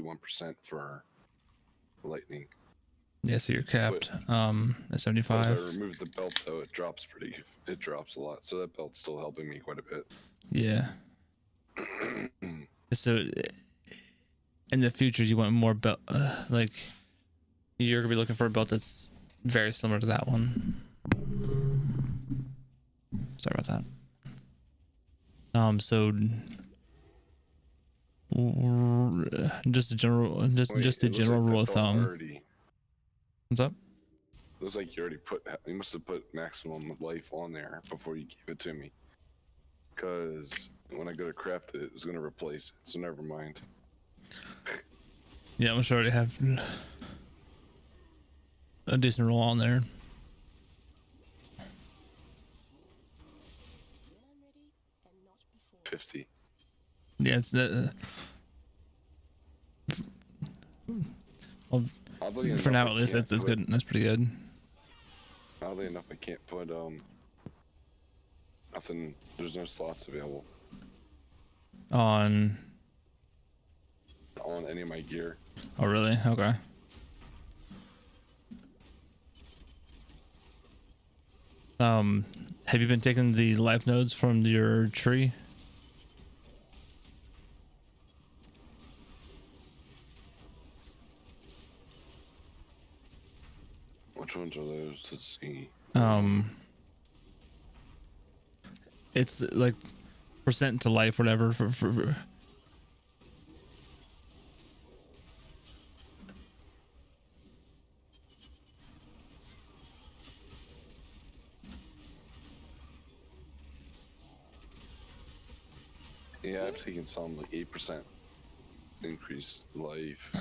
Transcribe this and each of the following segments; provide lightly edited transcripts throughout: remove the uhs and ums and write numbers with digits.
81% for lightning. Yeah, so you're capped at 75. If I remove the belt though, it drops a lot. So that belt's still helping me quite a bit. Yeah. So in the future, you want more belt, like you're gonna be looking for a belt that's very similar to that one. Sorry about that. So just a general, just a general rule of thumb. What's up? It looks like you must have put maximum life on there before you gave it to me. Because when I go to craft it, it's gonna replace it, so never mind. Yeah, I'm sure I already have a decent roll on there. $50. Yeah, it's well, for now at least that's good. That's pretty good. Oddly enough, I can't put nothing. There's no slots available on any of my gear. Oh really? Okay. Have you been taking the life nodes from your tree? Which ones are those? Let's see. It's like percent to life, whatever. For yeah, I've taken some like 8% increase life.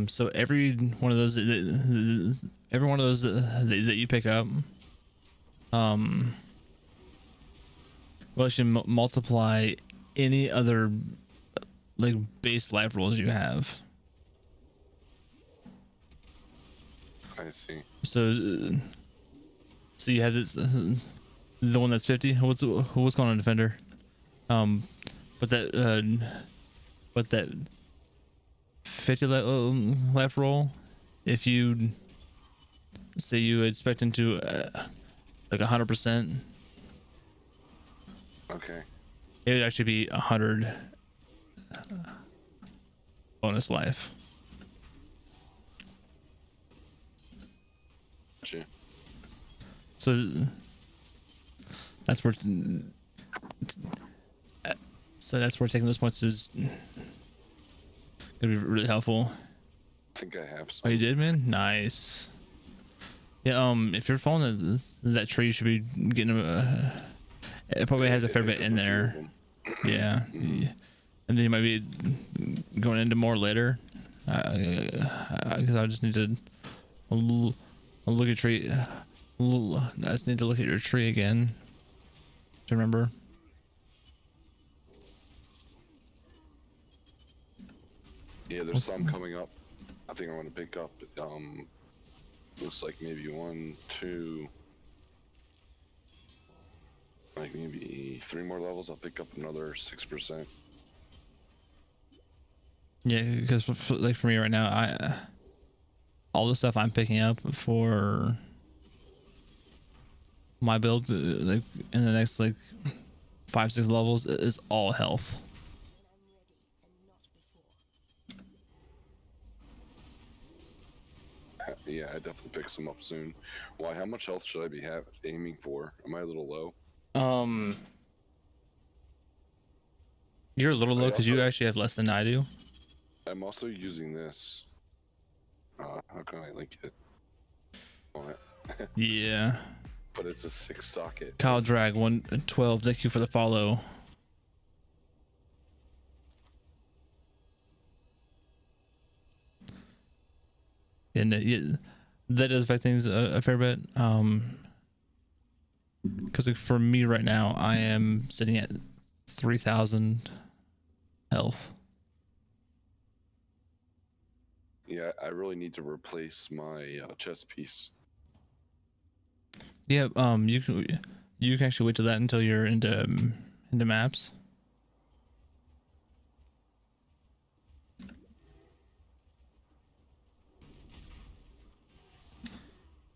So every one of those that you pick up, well, should multiply any other like base life rolls you have. I see. So you have this, the one that's 50. What's going on, Defender? But that 50 life roll, if you say you expect into like 100%, okay, it would actually be 100 bonus life. Gotcha. So that's where taking those points is gonna be really helpful. I think I have some. Oh, you did, man? Nice. Yeah, if you're following that tree, you should be getting it probably has a fair bit in there. Yeah. And then you might be going into more later, because I just need to look at tree. I just need to look at your tree again to remember. Yeah, there's some coming up. I think I want to pick up. Looks like maybe 1, 2, like maybe 3 more levels. I'll pick up another 6%. Yeah, because like for me right now, all the stuff I'm picking up for my build, like in the next like 5-6 levels, is all health. Yeah, I definitely pick some up soon. Why? How much health should I be aiming for? Am I a little low? You're a little low because you actually have less than I do. I'm also using this. How can I link it? Yeah. But it's a 6 socket. Kyle Drag 112. Thank you for the follow. And that does affect things a fair bit. Because like for me right now, I am sitting at 3,000 health. Yeah, I really need to replace my chest piece. Yeah, you can actually wait till that until you're into maps.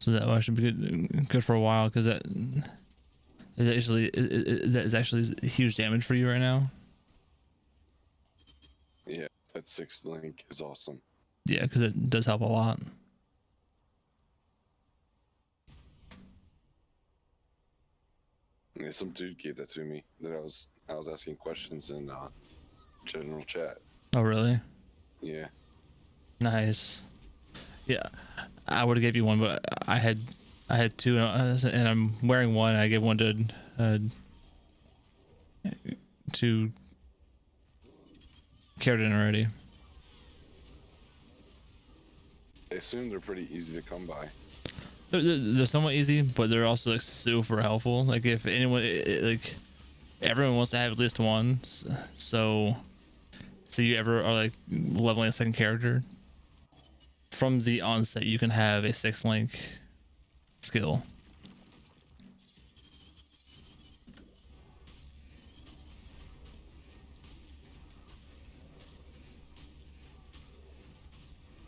So that will actually be good for a while, because that is actually huge damage for you right now. Yeah, that 6th link is awesome. Yeah, because it does help a lot. Yeah, some dude gave that to me that I was asking questions in general chat. Oh really? Yeah. Nice. Yeah, I would have gave you one, but I had two, and I'm wearing one. I gave one to Keratin already. I assume they're pretty easy to come by. They're somewhat easy, but they're also like super helpful. Like if anyone, like everyone wants to have at least one. So you ever are like leveling a second character, from the onset you can have a 6th link skill.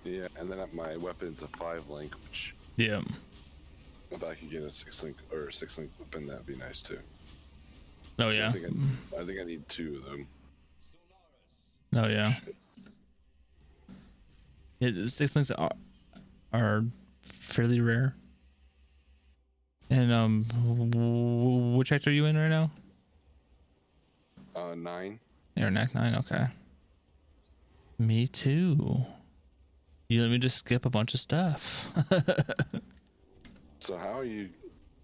Yeah, and then my weapon's a 5 link, which Yeah. if I could get a 6th link or a 6th link weapon, that'd be nice too. Oh So yeah. I think I need 2 of them. Oh yeah. Yeah, the 6th links are fairly rare. And which act are you in right now? 9. You're in Act 9, okay. Me too. You let me just skip a bunch of stuff. So how are you?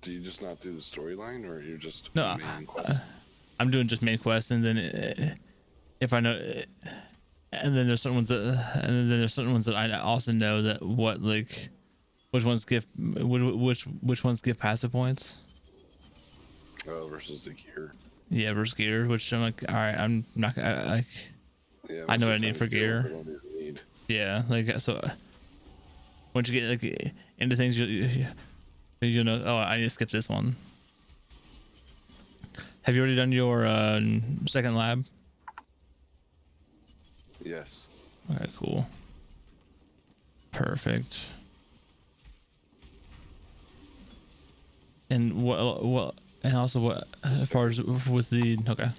Do you just not do the storyline, or you're just No, main quest? I'm doing just main quests, and then if I know, and then there's certain ones that I also know that which ones give passive points. Oh, versus the gear. Yeah, versus gear, which I'm like, all right, I'm not like. Yeah, I know what I most of the need time for you gear. don't even need. Yeah, like so. Once you get like into things, you know. Oh, I need to skip this one. Have you already done your 2nd lab? Yes. Okay, cool. Perfect. And what and also what as far as with the okay.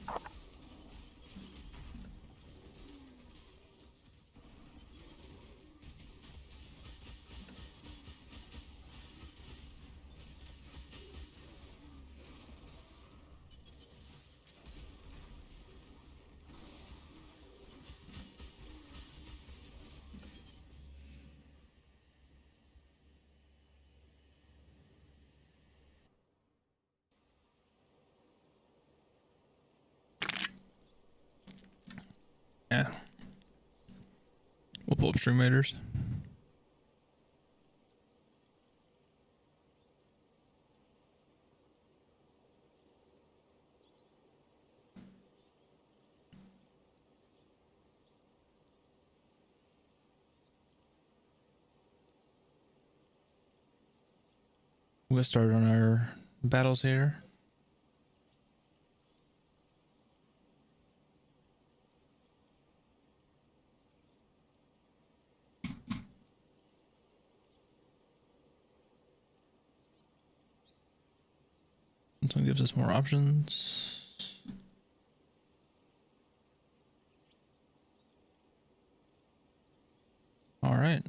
Yeah. We'll pull up streamraiders. We'll get started on our battles here. This one gives us more options. All right.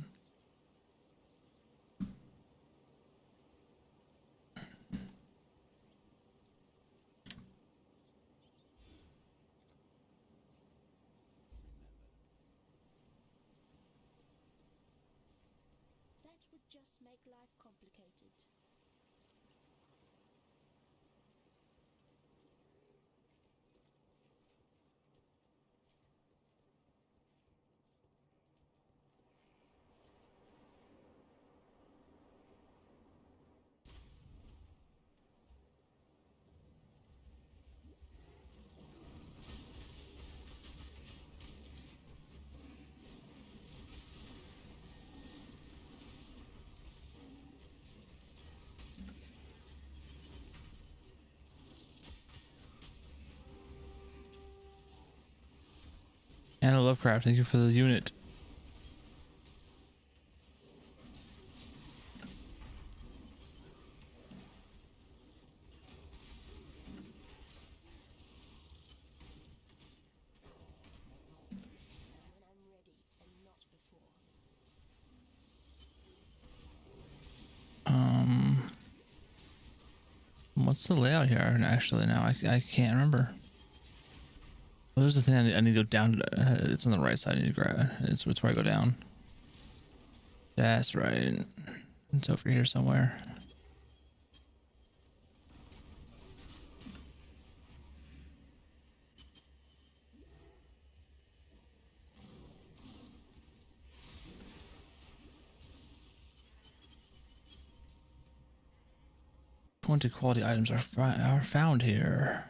That would just make life complicated. Anna Lovecraft, thank you for the unit. What's the layout here? Actually, now I can't remember. Well, there's the thing I need to go down. It's on the right side. I need to grab. It's where I go down. That's right. It's over here somewhere. Quality items are found here.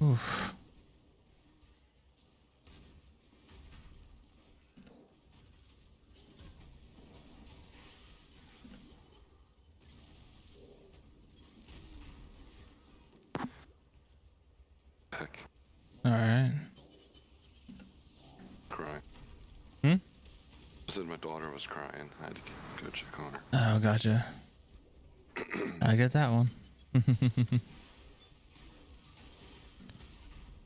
Oof. Heck, All right. crying. Hmm? I said my daughter was crying. I had to go check on her. Oh, gotcha. I get that one.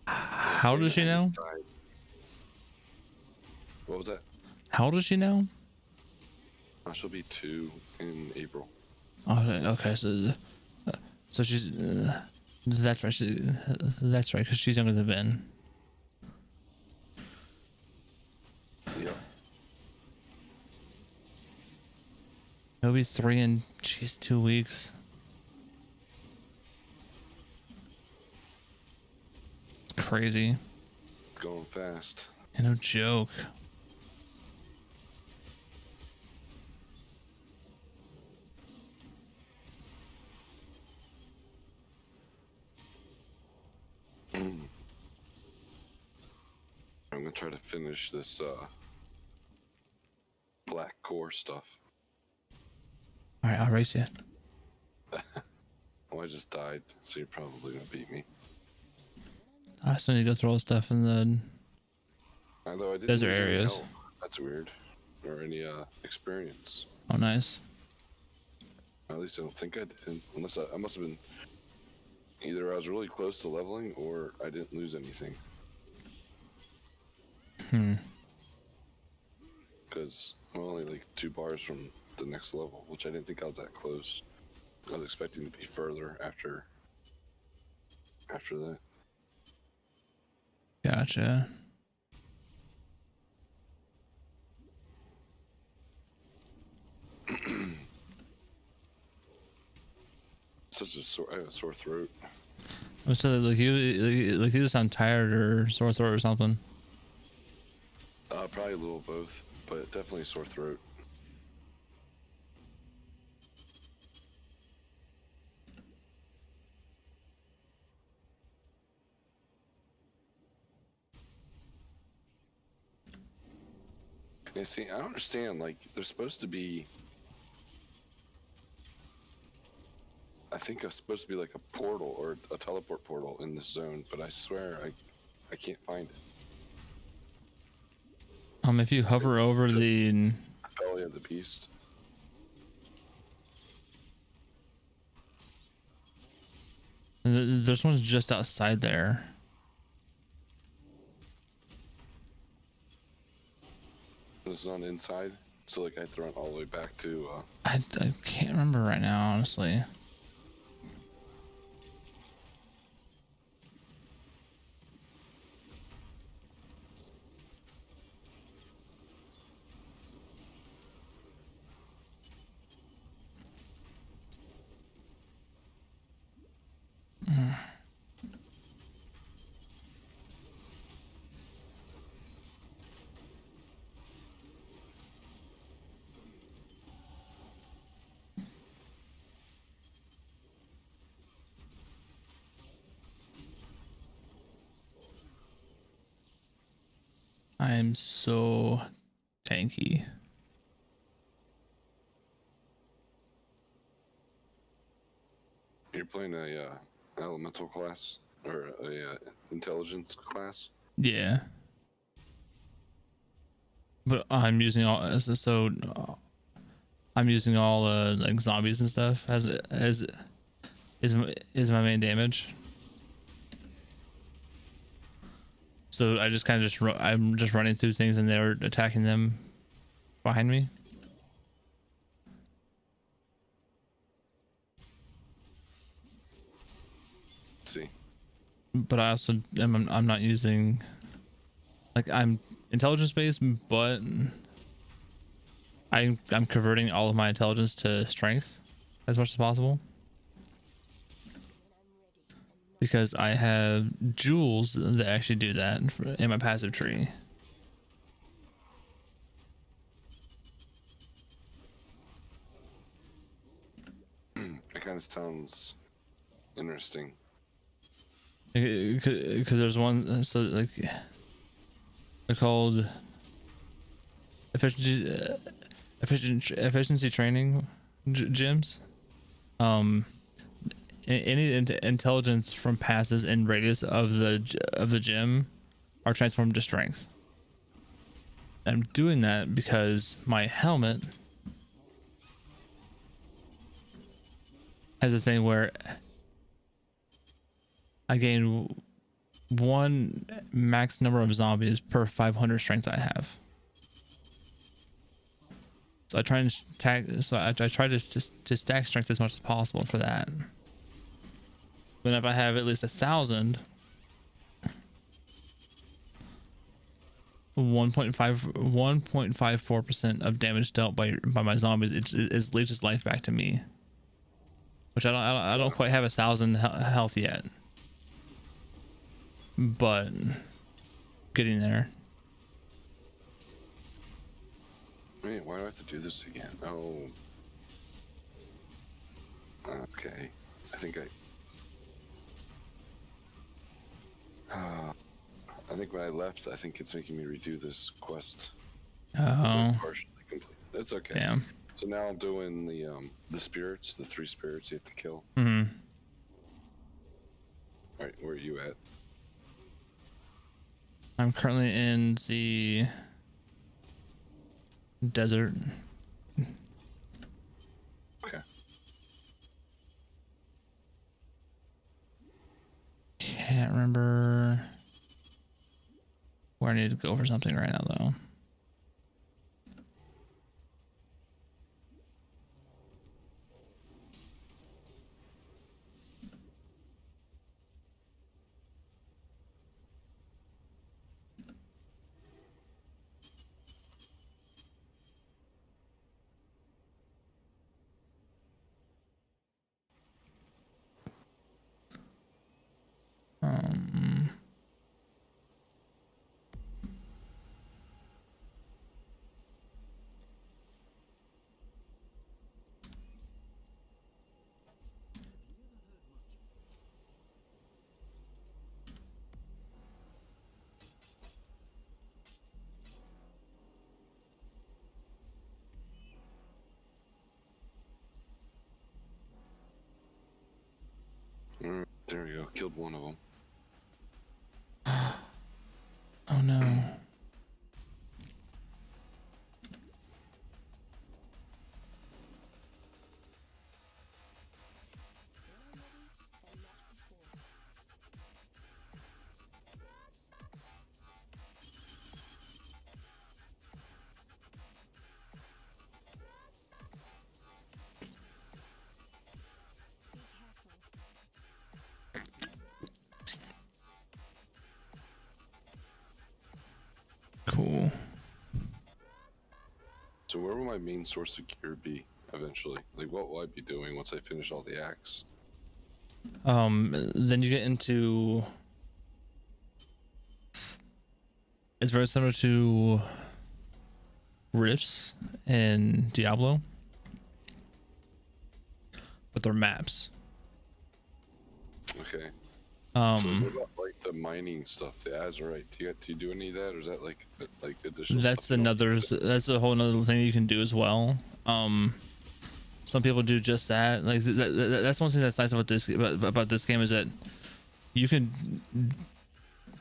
How old is she now? What was that? How old is she now? She'll be 2 in April. Oh, okay. So she's that's right. That's right, because she's younger than Ben. Yeah. He'll be 3 in 2 weeks. Crazy. It's going fast. No joke. I'm gonna try to finish this black core stuff. All right, I'll race you. Oh, I just died, so you're probably gonna beat me. I still need to go through all the stuff in the Although I didn't desert lose any areas. health. That's weird. Or any experience. Oh, nice. At least I don't think I did. Unless I must have been either I was really close to leveling or I didn't lose anything. Because I'm only like 2 bars from the next level, which I didn't think I was that close. I was expecting to be further after that. Gotcha. Such a sore, I have a sore throat. So like you sound tired or sore throat or something. Probably a little of both, but definitely a sore throat. And see, I don't understand. Like, there's supposed to be. I think it's supposed to be like a portal or a teleport portal in this zone, but I swear I can't find it. If you hover over the Belly of the beast. there's one's just outside there. This is on the inside, so like I throw it all the way back to. I can't remember right now, honestly. I'm so tanky. You're playing a elemental class or a intelligence class. Yeah. But I'm using all I'm using all like zombies and stuff as is my main damage. So I just kind of I'm just running through things and they're attacking them behind me. Let's see. But I also I'm not using, like, I'm intelligence based, but I'm converting all of my intelligence to strength as much as possible, because I have jewels that actually do that in my passive tree. That kind of sounds interesting. Because there's one, so like they're called efficiency training gyms. Any intelligence from passes in radius of the gym are transformed to strength. I'm doing that because my helmet has a thing where I gain one max number of zombies per 500 strength I have. So I try and I try to stack strength as much as possible for that. But if I have at least 1,000, 1.54% of damage dealt by my zombies, it leeches life back to me. Which I don't quite have 1,000 health yet, but getting there. Wait, why do I have to do this again? Oh. Okay. I think when I left, I think it's making me redo this quest. Oh. Partially complete. That's okay. Damn. So now I'm doing the spirits, the 3 spirits you have to kill. Mm-hmm. Alright, where are you at? I'm currently in the desert. Okay. Can't remember where I need to go for something right now, though. There we go. Killed one of them. Oh no. Cool. So where will my main source of gear be eventually? Like, what will I be doing once I finish all the acts? Then you get into, it's very similar to rifts in Diablo, but they're maps. Okay. So what about like the mining stuff, the azurite. Do you do any of that, or is that like additional? That's stuff you don't another. do? That's a whole another thing you can do as well. Some people do just that. Like that's one thing that's nice about this game is that you can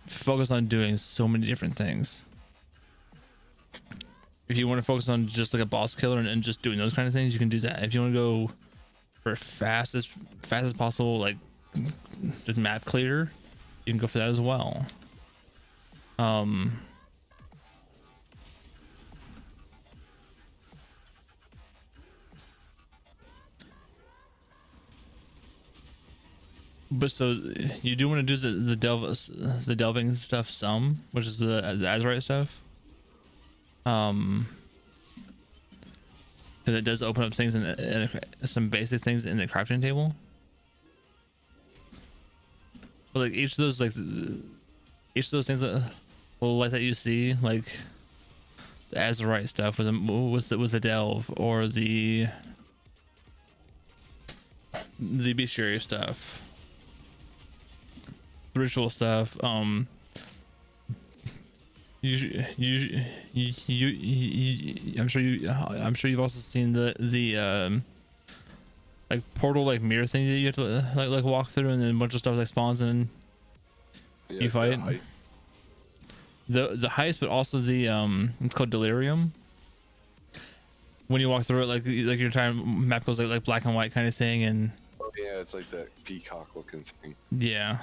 focus on doing so many different things. If you want to focus on just like a boss killer and just doing those kind of things, you can do that. If you want to go for fast as possible, like just map clear, you can go for that as well. But so you do want to do the delving stuff some, which is the azurite stuff. Because it does open up things in some basic things in the crafting table. But like each of those things that that you see, like the azurite stuff with the delve, or the bestiary stuff, the ritual stuff. I'm sure you've also seen the like portal like mirror thing that you have to like walk through, and then a bunch of stuff like spawns and Yeah, you fight. The The heist, but also the it's called delirium. When you walk through it, like your entire map goes like black and white kind of thing, and oh yeah, it's like that peacock looking thing. yeah.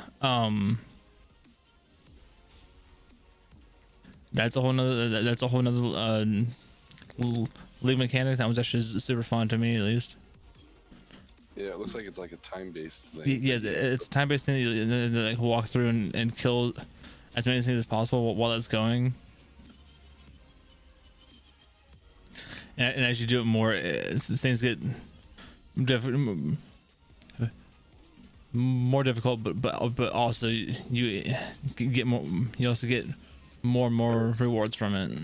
That's a whole nother league mechanic that was actually super fun to me, at least. Yeah, it looks like it's like a time-based thing. Yeah, it's a time-based thing. You like walk through and kill as many things as possible while that's going. And as you do it more, things get more difficult, but also you get more. You also get more and more rewards from it.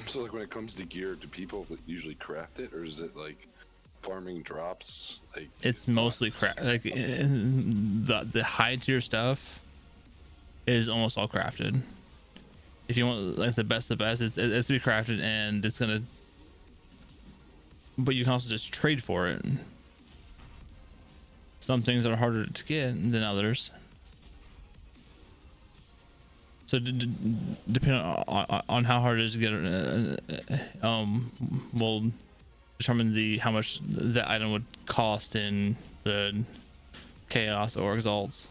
So like when it comes to gear, do people usually craft it, or is it like farming drops? Like It's mostly like the high tier stuff is almost all crafted. If you want like the best, it's to be crafted, and it's gonna. But you can also just trade for it. Some things are harder to get than others. So depending on how hard it is to get, will determine how much that item would cost in the chaos or exalts.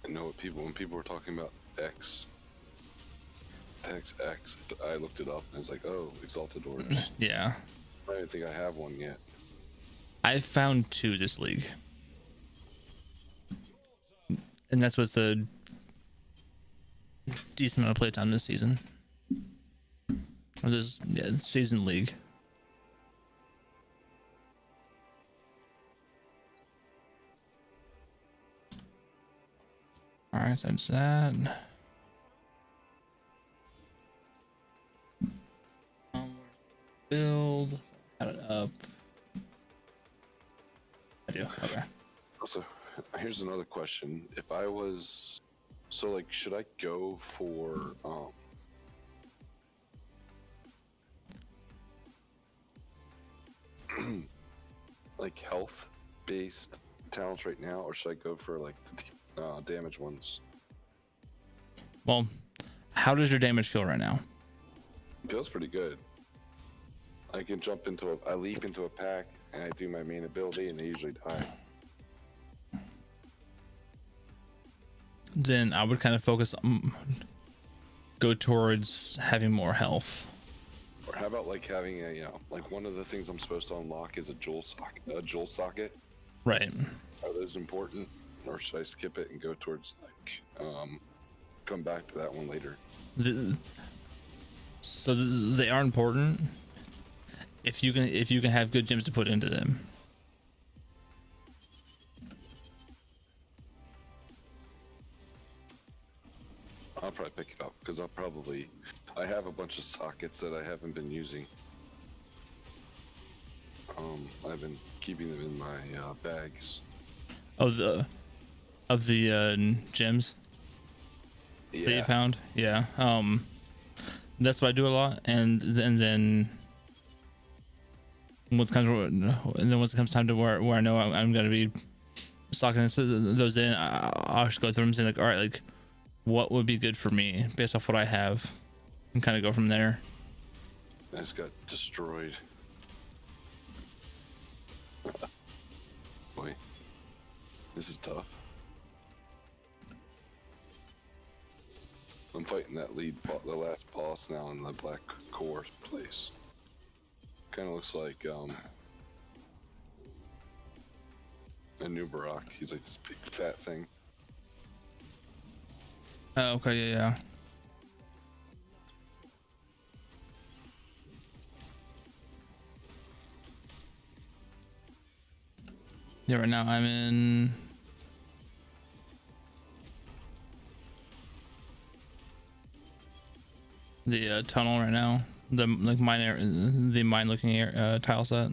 I know when people were talking about X, I looked it up and it's like, oh, exalted orbs. Yeah, I don't think I have one yet. I found 2 this league. And that's with a decent amount of playtime this season. Or this season league. Alright, that's that. Build. Add it up. I do. Okay. Also, here's another question. If I was, so like, should I go for like health based talents right now, or should I go for like the damage ones? Well, how does your damage feel right now? Feels pretty good. I can I leap into a pack and I do my main ability and they usually die. Then I would kind of focus go towards having more health. Or how about like having a, like one of the things I'm supposed to unlock is a jewel socket. Right. Are those important, or should I skip it and go towards like come back to that one later? So they are important if you can have good gems to put into them. I'll probably pick it up because I have a bunch of sockets that I haven't been using. I've been keeping them in my bags. Of the gems that you Yeah. found. Yeah. That's what I do a lot, and then once it comes time to where I know I'm gonna be stocking those in, I'll just go through them and say like, all right, like what would be good for me based off what I have, and kind of go from there. I just got destroyed. Boy, this is tough. I'm fighting that the last boss now in the black core place. Kind of looks like a new Barak. He's like this big fat thing. Oh, okay, yeah. Yeah, right now I'm in the tunnel right now. The mine looking tile set.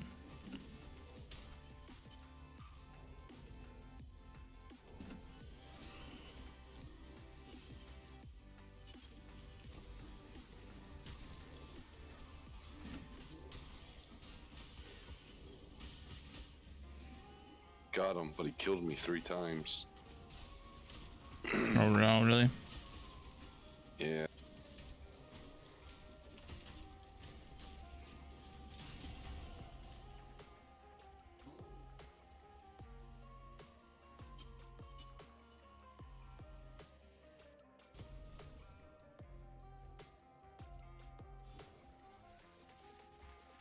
Got him, but he killed me 3 times. Oh no, really? Yeah.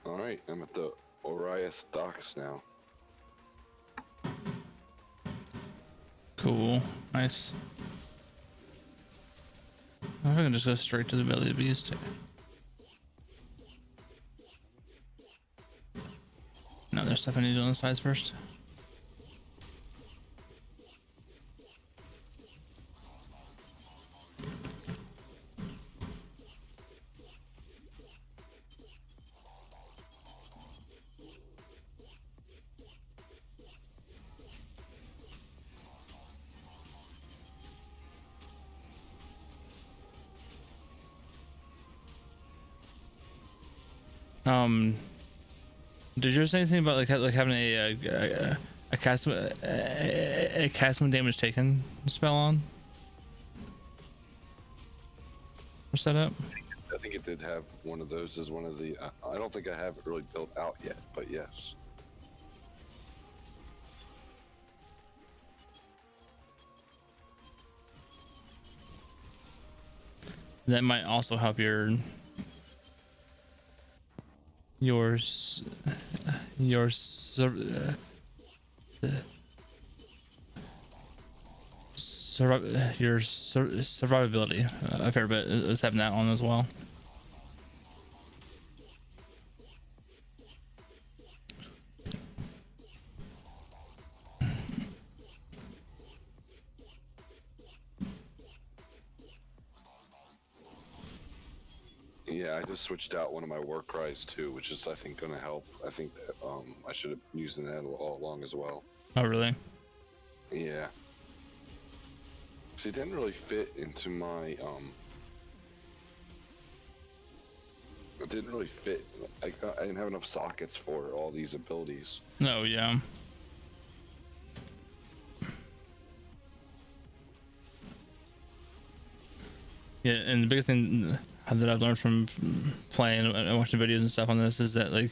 Alright, I'm at the Oriath docks now. Cool, nice. I think I can just go straight to the belly of the beast. No, there's stuff I need to do on the sides first. Did you say anything about like having a cast when damage taken spell on or set up? I think it did have one of those as one of the. I don't think I have it really built out yet, but yes. That might also help your survivability a fair bit is having that on as well. Yeah, I just switched out one of my war cries too, which is I think gonna help. I think that I should have used that all along as well. Oh really? Yeah. See, it didn't really fit into my it didn't really fit. I didn't have enough sockets for all these abilities. Oh yeah. Yeah, and the biggest thing that I've learned from playing and watching videos and stuff on this is that like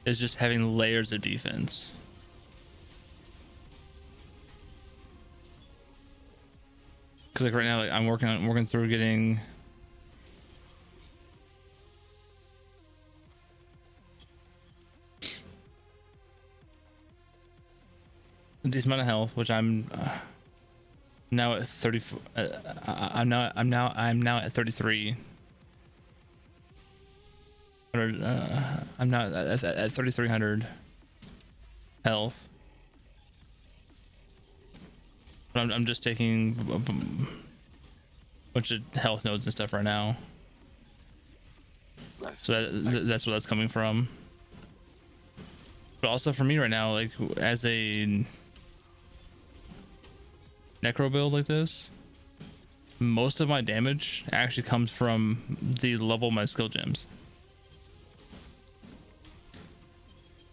is just having layers of defense. Because like right now, like I'm working through getting a decent amount of health, which I'm now at 30. I'm now at 33. I'm now at 3,300 health. But I'm just taking a bunch of health nodes and stuff right now. Nice. So that's where that's coming from. But also for me right now, like as a necro build like this, most of my damage actually comes from the level of my skill gems.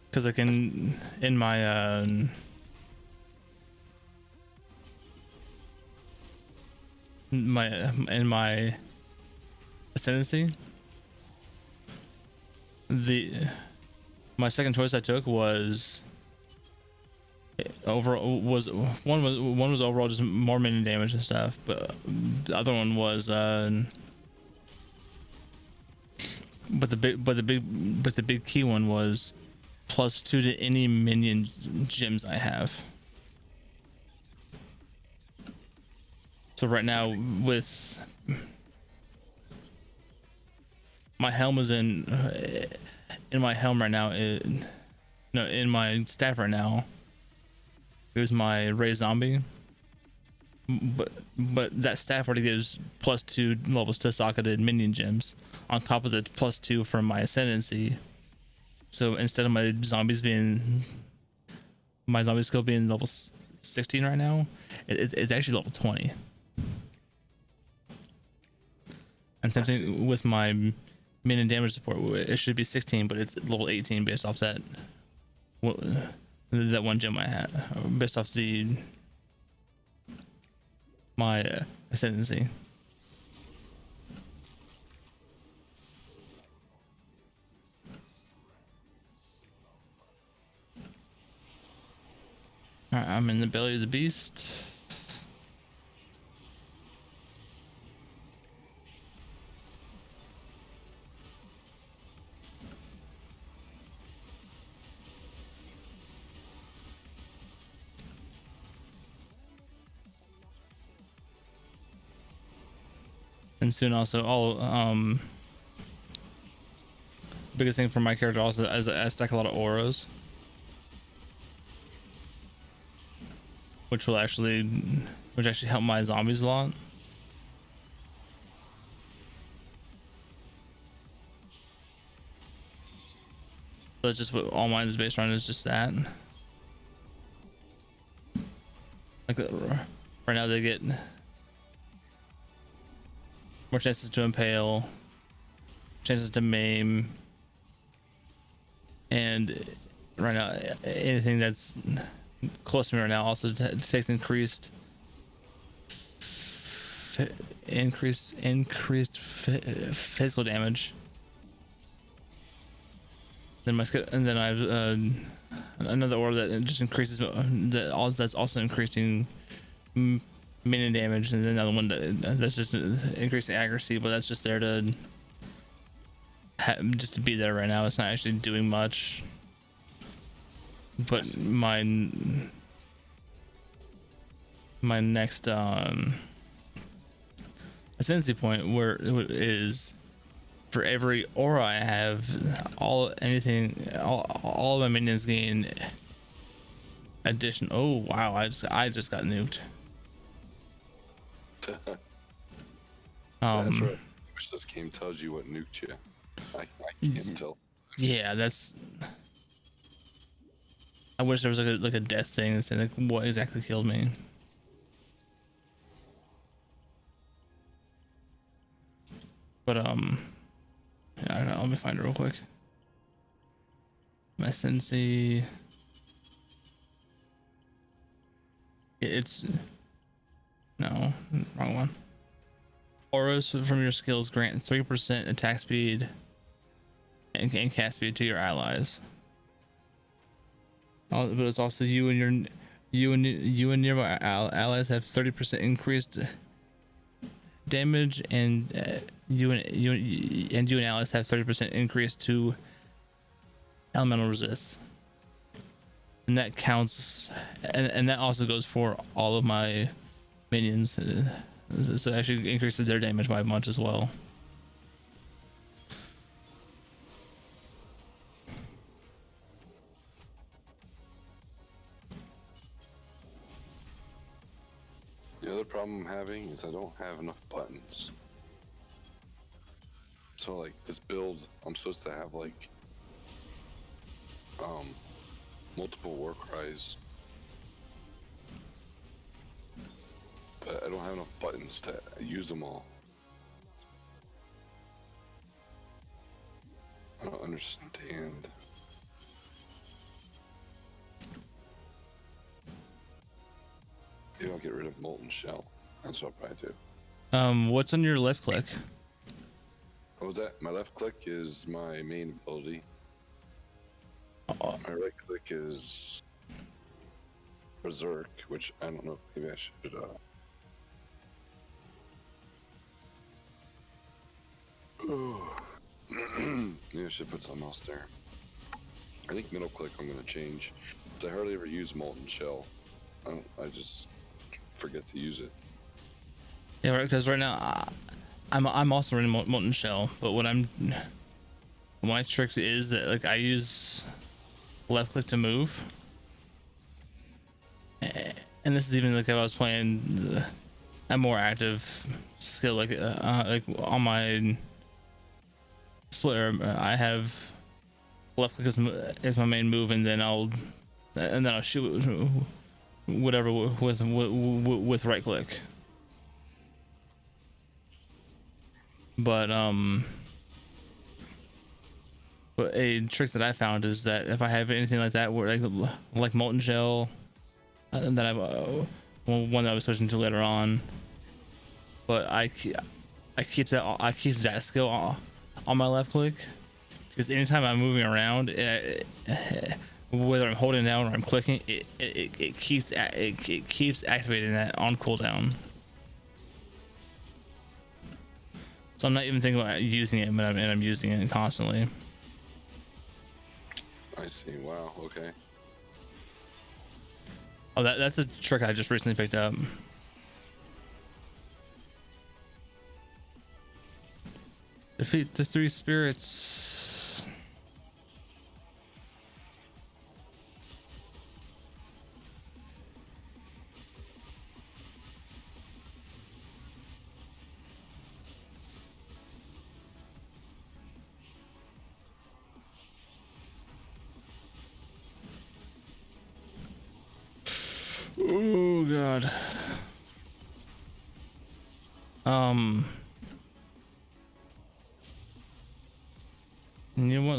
Because I can in my ascendancy, my second choice I took was overall one was overall just more minion damage and stuff, but the other one was but the big key one was +2 to any minion gems I have. So right now with my helm is in my helm right now, in my staff right now is my Ray Zombie, but that staff already gives +2 levels to socketed minion gems on top of the +2 from my ascendancy. So instead of my zombie skill being level 16 right now, it's actually level 20. And same thing with my minion damage support. It should be 16, but it's level 18 based off that one gem I had, based off my ascendancy. Alright, I'm in the belly of the beast. And soon also biggest thing for my character also as I stack a lot of auras, which actually help my zombies a lot. So that's just what all mine is based on, is just that. Like right now they get more chances to impale, chances to maim, and right now anything that's close to me right now also takes increased physical damage. Then I have another aura that just increases that's also increasing minion damage, and then another one that's just increasing accuracy, but that's just there to just to be there right now. It's not actually doing much. But my next ascendancy point where it is for every aura I have, all of my minions gain addition. Oh wow, I just got nuked. That's right. I wish this game tells you what nuked you. I can't tell. Yeah, that's. I wish there was like a death thing that said like what exactly killed me. But yeah, let me find it real quick. My ascendancy. It's no, wrong one. Auras from your skills grant 3% attack speed and cast speed to your allies. But it's also you and nearby allies have 30% increased damage, and you and allies have 30% increase to elemental resists. And that counts, and that also goes for all of my minions. So it actually increases their damage by a bunch as well. The other problem I'm having is I don't have enough buttons. So like this build, I'm supposed to have like multiple war cries, but I don't have enough buttons to use them all. I don't understand. Maybe I'll get rid of Molten Shell. That's what I'll probably do. What's on your left click? What was that? My left click is my main ability. My right click is Berserk, which I don't know. Maybe I should. Maybe I should put something else there. I think middle click I'm gonna change. 'Cause I hardly ever use Molten Shell. I just forget to use it. Yeah, right. Because right now, I'm also running Molten Shell, but my trick is that like I use left click to move, and this is even like if I was playing a more active skill, like on my splitter, I have left click as my main move, and then I'll shoot whatever with right click. But a trick that I found is that if I have anything like that, where like Molten Shell, that I've one that I was switching to later on, but I keep that skill on my left click, because anytime I'm moving around, whether I'm holding down or I'm clicking, it keeps activating that on cooldown. So I'm not even thinking about using it, but I'm using it constantly. I see. Wow. Okay. Oh, that's a trick I just recently picked up. Defeat the 3 spirits. Oh god. You know what?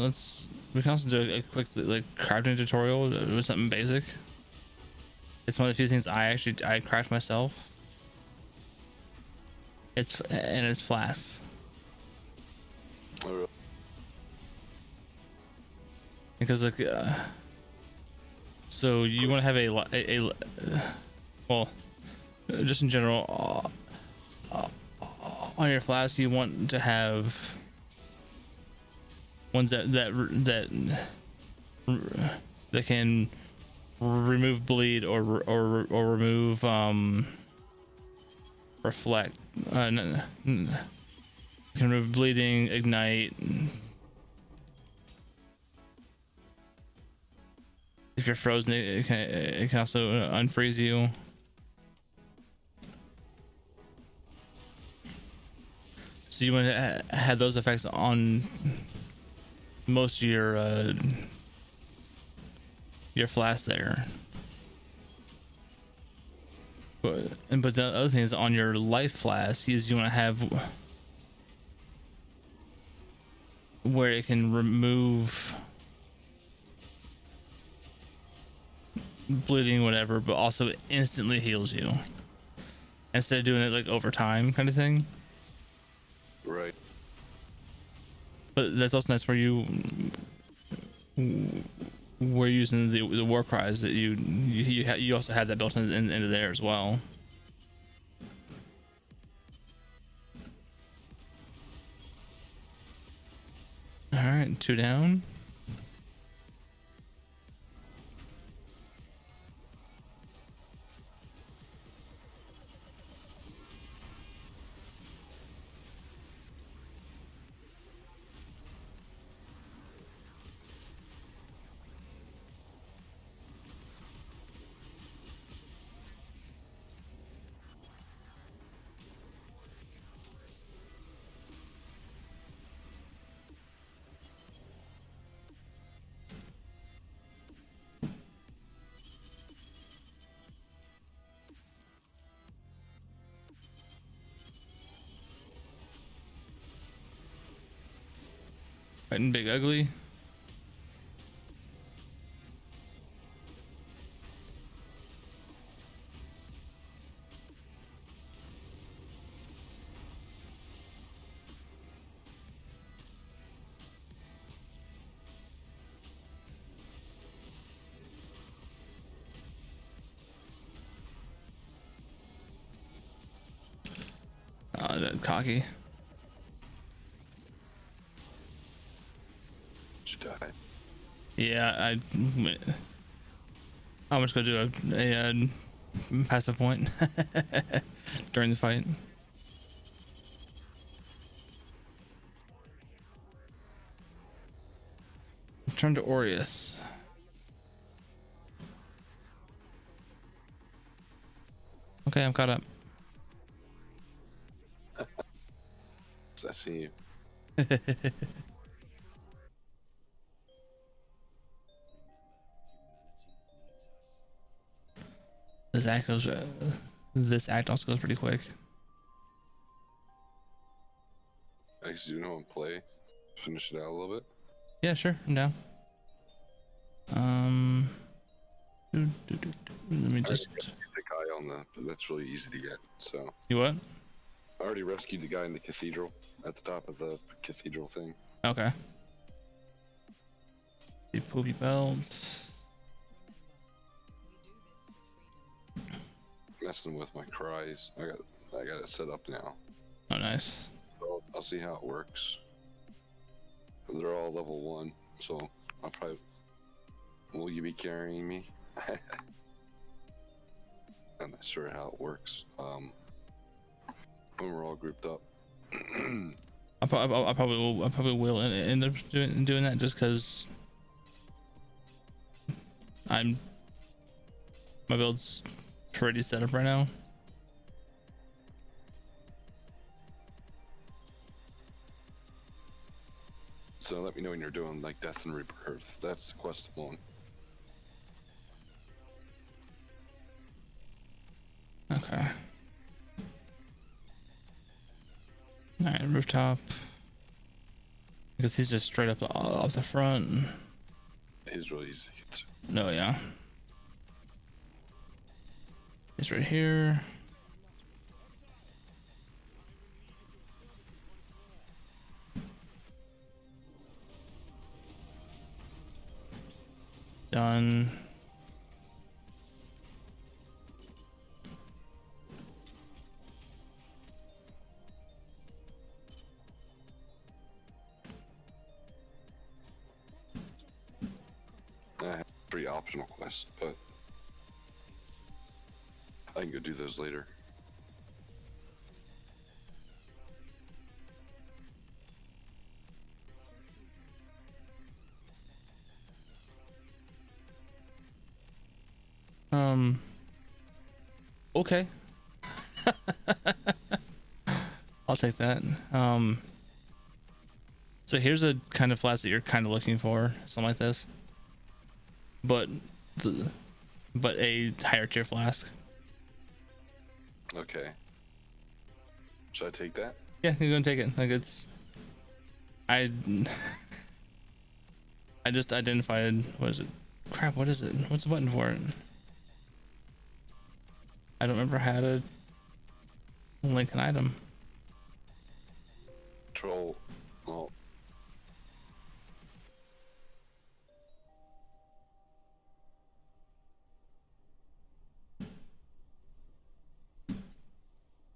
We can also do a quick like crafting tutorial with something basic. It's one of the few things I craft myself. It's flasks. Because like so you want to have a well, just in general, on your flask you want to have ones that can remove bleed or remove reflect, can remove bleeding, ignite. If you're frozen, it can also unfreeze you. So you want to have those effects on most of your flasks there. But the other thing is on your life flask is you want to have where it can remove bleeding, whatever, but also instantly heals you instead of doing it like over time kind of thing. Right. But that's also nice where we're using the war cries that you also have that built into there as well. All right, 2 down. Fighting Big Ugly. Oh, that cocky. Did you die? Yeah, I'm just gonna do a passive point during the fight. Turn to Aureus. Okay, I'm caught up. I see you. This act also goes pretty quick. I guess you know and play. Finish it out a little bit. Yeah, sure, I'm down. Let me just. The guy on the. That's really easy to get. So. You what? I already rescued the guy in the cathedral at the top of the cathedral thing. Okay. The poopy belt. Messing with my cries. I got it set up now. Oh, nice. So I'll see how it works. They're all level 1, so I'll probably. Will you be carrying me? I'm not sure how it works. When we're all grouped up. I probably will end up doing that just because my build's pretty set up right now. So let me know when you're doing like Death and Rebirth. That's quest 1. Okay. All right, rooftop. Because he's just straight up off the front. He's really easy. No, yeah. He's right here. Done. I have 3 optional quests, but I can go do those later. Okay. I'll take that. So here's a kind of flask that you're kind of looking for, something like this. But a higher tier flask. Okay. Should I take that? Yeah, you're gonna take it. Like it's I just identified, what is it? Crap, what is it? What's the button for it? I don't remember how to link an item. Control. Oh.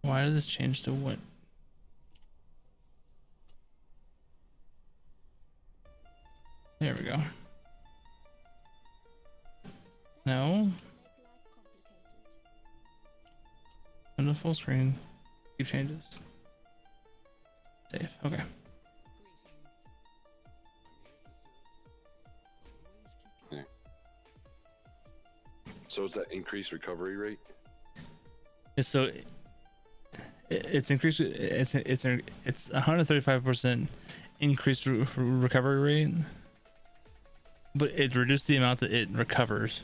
Why did this change to what? There we go. No. On the full screen. Keep changes. Save. Okay. Yeah. So is that increased recovery rate? So it's increased. It's 135% increased recovery rate, but it reduced the amount that it recovers.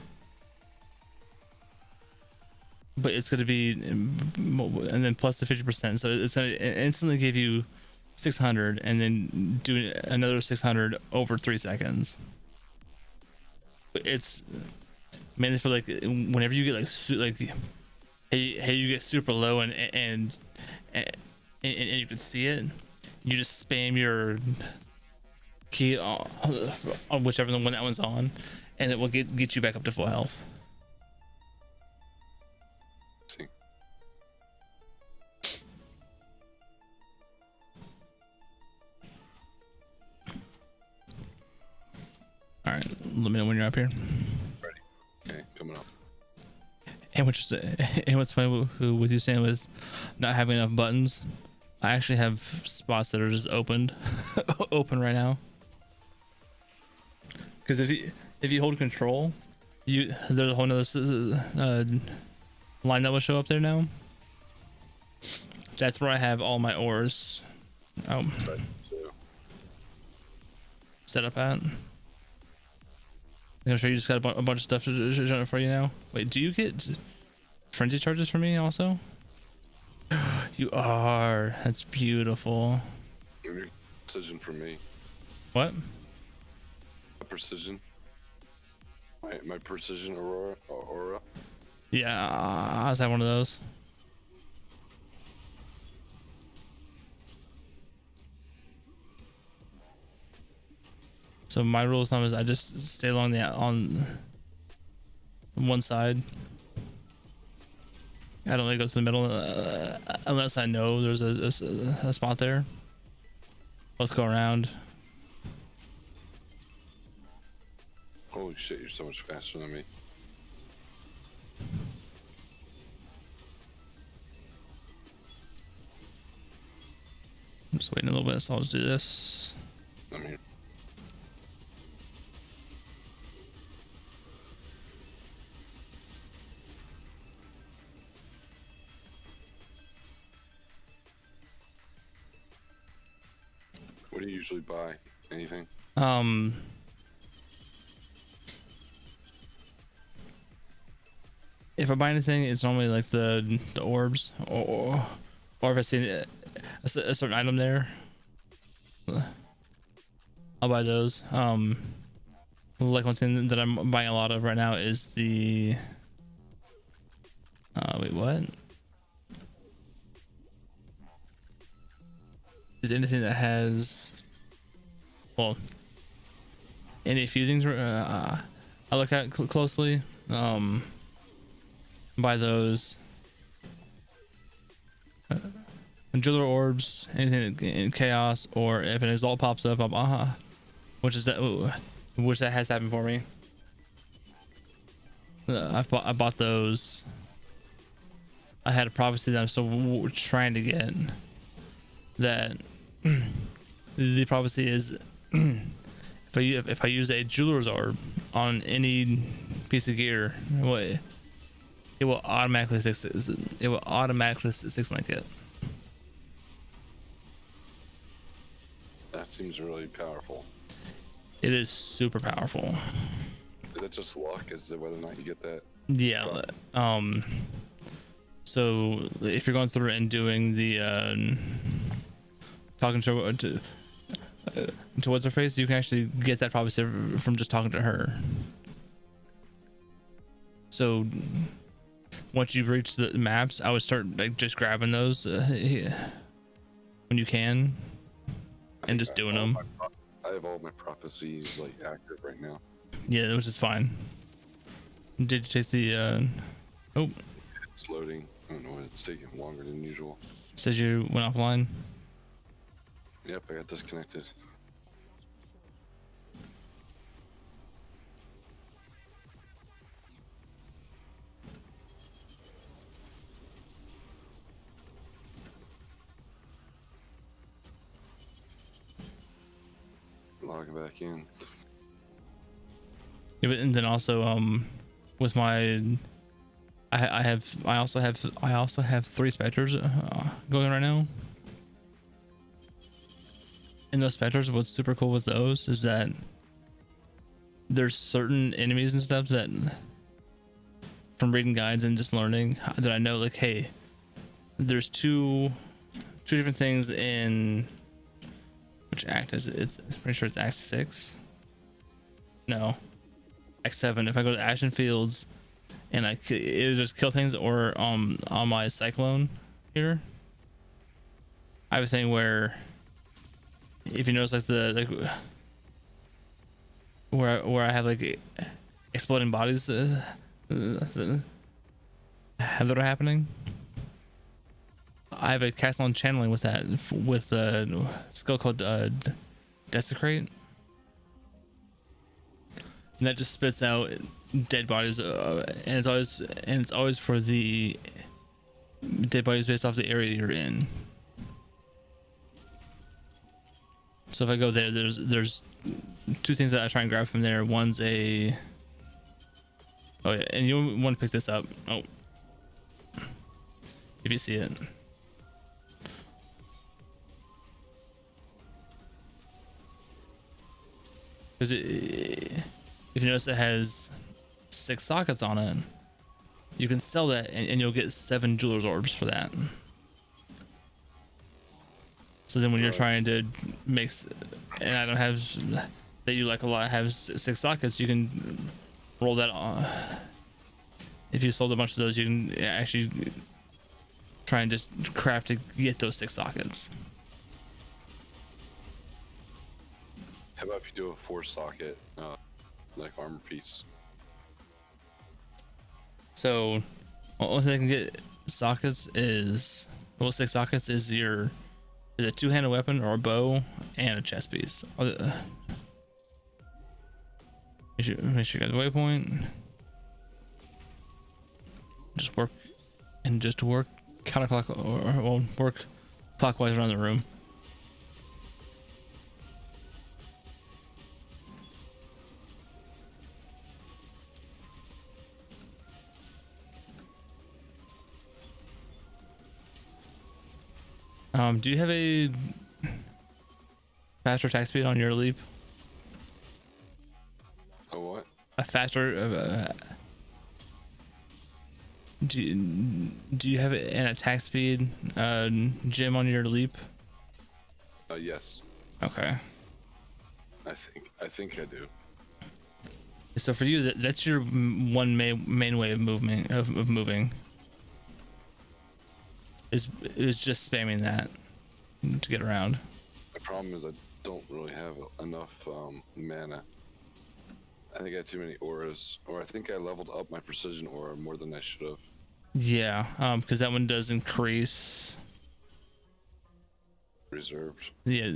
But it's going to be, and then plus the 50%. So it's going to instantly give you 600 and then do another 600 over 3 seconds. It's mainly for like whenever you get like hey you get super low and you can see it, you just spam your key on whichever one that one's on, and it will get you back up to full health. See. All right, let me know when you're up here. Ready. Okay, coming up. And what's funny with you saying with not having enough buttons, I actually have spots that are just opened, open right now. Because if you hold control, there's a whole nother line that will show up there now. That's where I have all my ores. Oh, Right, so, set up at. I'm sure you just got a bunch of stuff to show for you now. Wait, do you get frenzy charges for me also? You are. That's beautiful. precision for me. What? A precision. My precision aura. Yeah, I was having one of those. So my rule of thumb is I just stay along on one side. I don't really go to the middle unless I know there's a spot there. Let's go around. Holy shit, you're so much faster than me. I'm just waiting a little bit, so I'll just do this. I'm here. What do you usually buy? Anything? If I buy anything, it's normally like the orbs, or if I see a certain item there, I'll buy those. Like one thing that I'm buying a lot of right now is the wait, what? Is anything that has, well, any fusings I look at closely. Buy those. Jeweler orbs, anything in chaos, or if an exalt pops up, which that has happened for me. I bought those. I had a prophecy that I'm still trying to get. That the prophecy is if I use a jeweler's orb on any piece of gear, it will automatically six link it. That seems really powerful. It is super powerful. Is that just luck? Is it whether or not you get that? Yeah. So if you're going through and doing the talking to what's her face, you can actually get that prophecy from just talking to her. So once you've reached the maps, I would start like just grabbing those when you can, and just doing them. I have all my prophecies like active right now. Yeah, which is fine. Did you take the oh, It's loading. I don't know why it's taking longer than usual. says you went offline? Yep, I got disconnected. Logging back in. Yeah, but and then also with my I also have 3 specters going right now. And those specters, what's super cool with those is that there's certain enemies and stuff that from reading guides and just learning that I know, like, hey, there's two different things in Which act is it? I'm pretty sure it's Act 6. No, Act 7. If I go to Ashen Fields and I either just kill things or on my Cyclone here, I have a thing where if you notice where I have like exploding bodies that are happening. I have a cast on channeling with that with a skill called Desecrate, and that just spits out dead bodies, and it's always for the dead bodies based off the area you're in. So if I go there, there's two things that I try and grab from there. One's a and you want to pick this up. Oh, if you see it. Because if you notice it has 6 sockets on it, you can sell that and you'll get 7 jeweler's orbs for that. So then when you're trying to make an item that you like a lot have 6 sockets, you can roll that on. If you sold a bunch of those, you can actually try and just craft to get those 6 sockets. How about if you do a 4 socket, like armor piece? So, only thing I can get sockets is 6 sockets is a 2-handed weapon or a bow and a chest piece. Make sure you got the waypoint. Just work counterclockwise, or work clockwise around the room. Do you have a faster attack speed on your leap? A what? A faster. Do you have an attack speed gem on your leap? Yes. Okay. I think I do. So for you, that's your one main way of moving. Is just spamming that to get around. The problem is I don't really have enough mana. I think I had too many auras, or I think I leveled up my precision aura more than I should have. Yeah, because that one does increase Reserved. yeah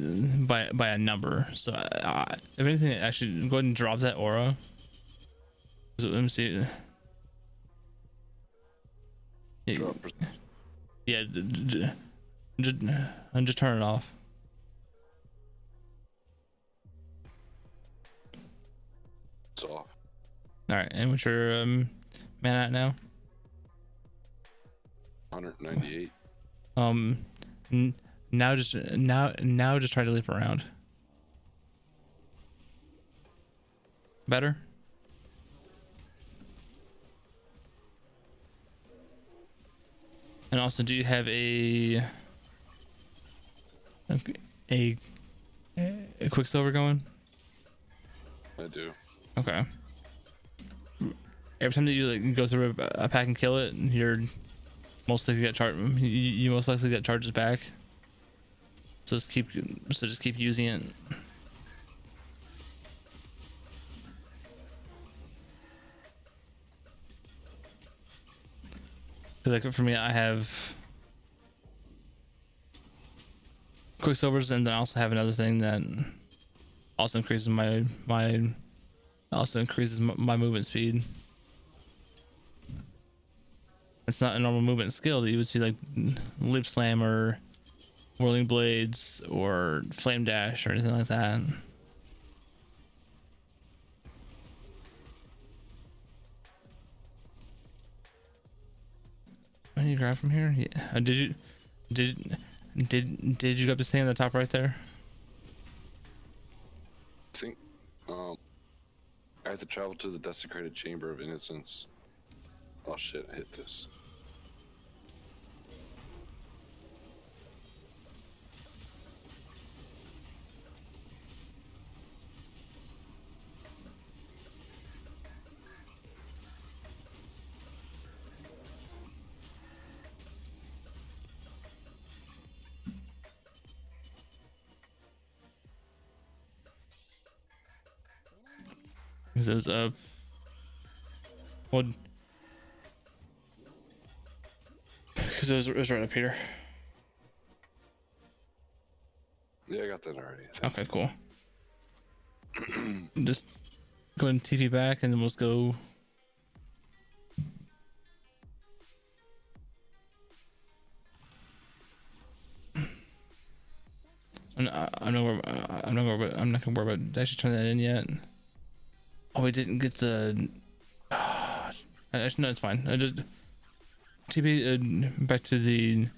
by a number. So if anything, actually go ahead and drop that aura. So let me see. Drop Yeah, just turn it off. It's off. All right, and what's your mana at now? 198. Now just try to leap around. Better? And also, do you have a Quicksilver going? I do. Okay. Every time that you like go through a pack and kill it, you're most likely get you most likely get charges back. So just keep using it. Because like for me, I have Quicksilvers, and then I also have another thing that also increases my movement speed. It's not a normal movement skill that you would see like Lip Slam or Whirling Blades or Flame Dash or anything like that. What did you grab from here? Yeah. Did you grab the thing on the top right there? I think I have to travel to the desecrated chamber of innocence. Oh shit, I hit this. Because it was up. Well, because it was right up here. Yeah, I got that already. I think. Okay, cool. Just go ahead and TP back, and then we'll just go. I'm not gonna worry about actually turning that in yet. Oh, we didn't get the. Actually, no, it's fine. I just TP back to the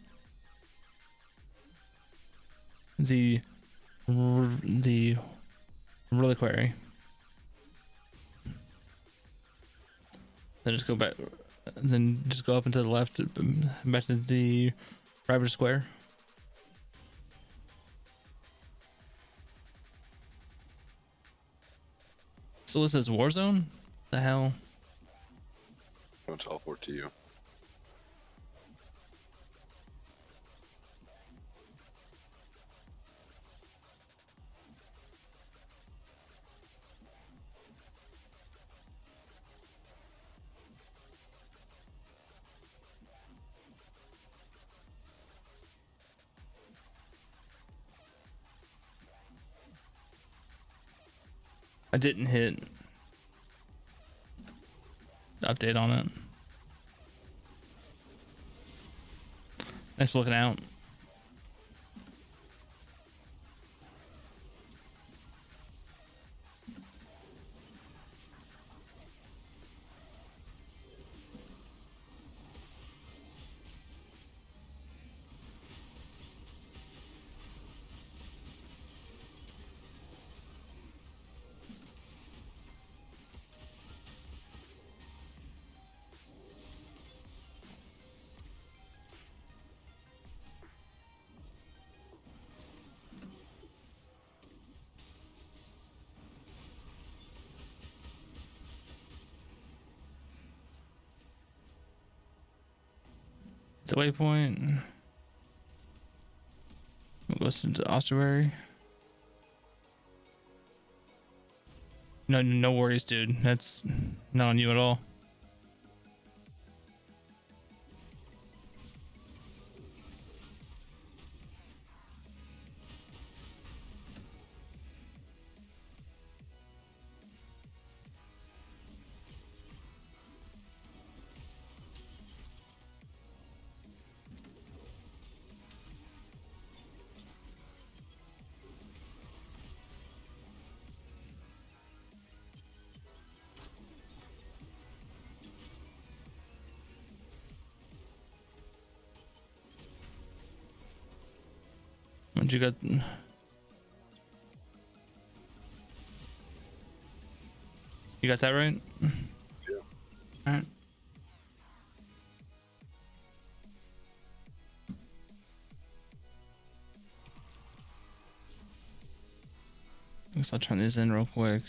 reliquary. Then just go back. Then just go up and to the left, back to the rabbit square. So this is Warzone? The hell? I'll teleport to you. I didn't hit update on it. Thanks for looking out. The waypoint. We'll go to the ossuary. No worries, dude. That's not on you at all. What you got? You got that right? Yeah. All right. Guess I'll turn these in real quick.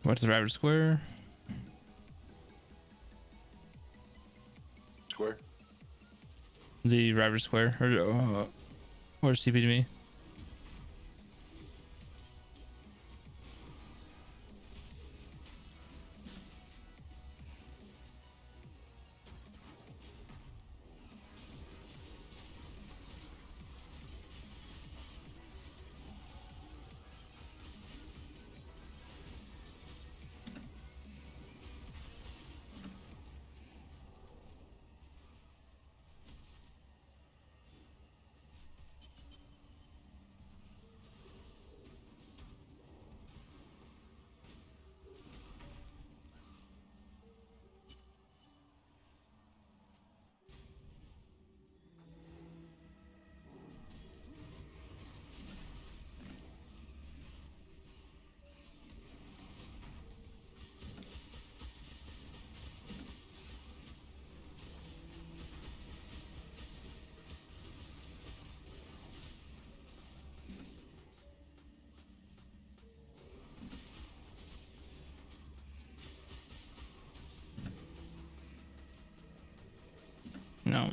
Where's the rabbit square? Square? The rabbit square. Where's TP to me? No.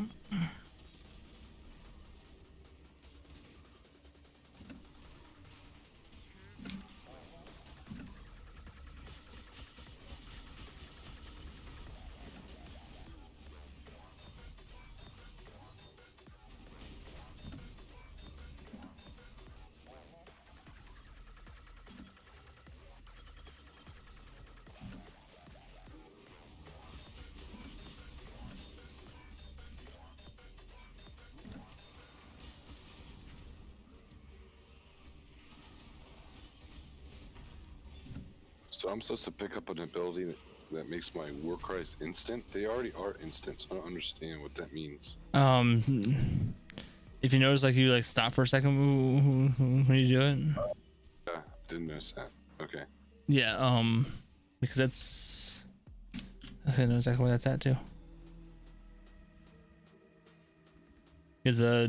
So I'm supposed to pick up an ability that makes my war cries instant? They already are instant, so I don't understand what that means. If you notice, like you like stop for a second when you do it. Yeah, didn't notice that. Okay. Yeah. Because that's. I know exactly where that's at too. Is a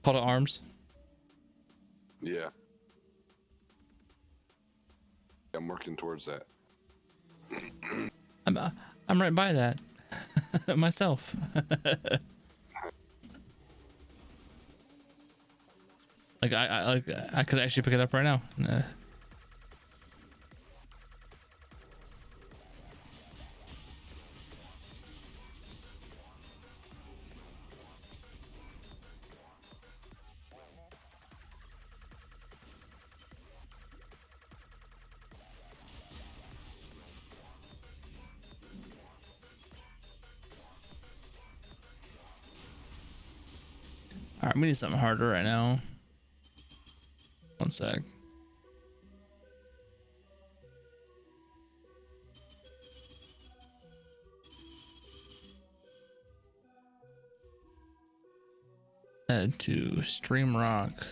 call to arms. Yeah. I'm working towards that. I'm right by that myself. Like I could actually pick it up right now. All right, we need something harder right now. One sec. Add to Stream Rock.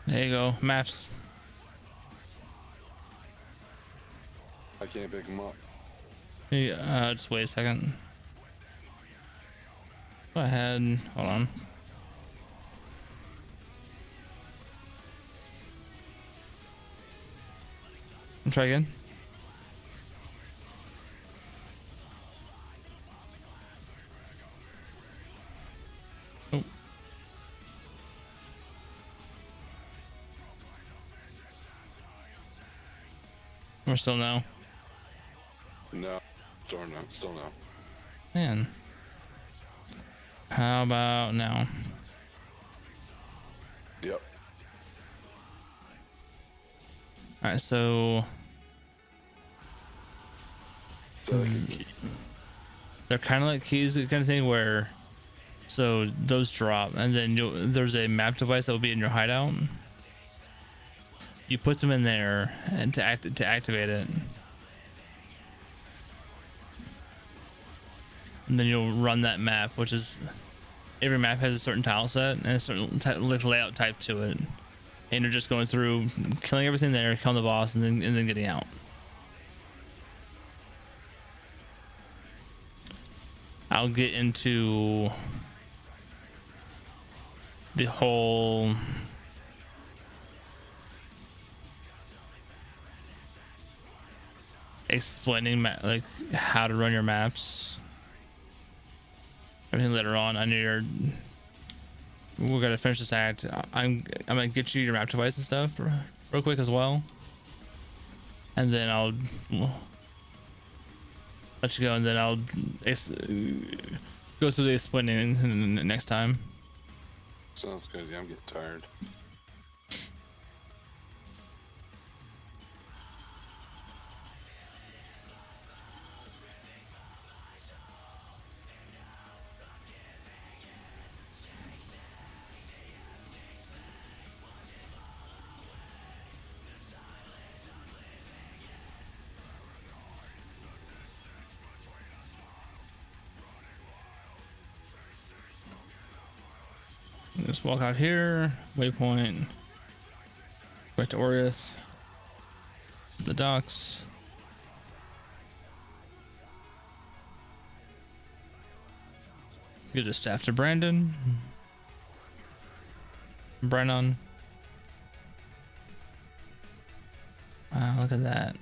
There you go, maps. I can't pick them up. Yeah, just wait a second. Go ahead, hold on. Try again. Oh. We're still no. No. Darn no. Still no. Man. How about now? Yep. Alright, so So key. they're kind of like keys, kind of thing where, so those drop, and then there's a map device that will be in your hideout. You put them in there and to activate it, and then you'll run that map, which is every map has a certain tile set and a certain layout type to it, and you're just going through, killing everything there, killing the boss, and then getting out. I'll get into the whole explaining like how to run your maps, everything later on. I know we're gonna finish this act. I'm gonna get you your map device and stuff real quick as well, and then I'll let you go, and then I'll go through the explaining next time. Sounds good. Yeah, I'm getting tired. Just walk out here, waypoint, back to Aureus, the docks. Give the staff to Brandon. Brennan. Wow, look at that.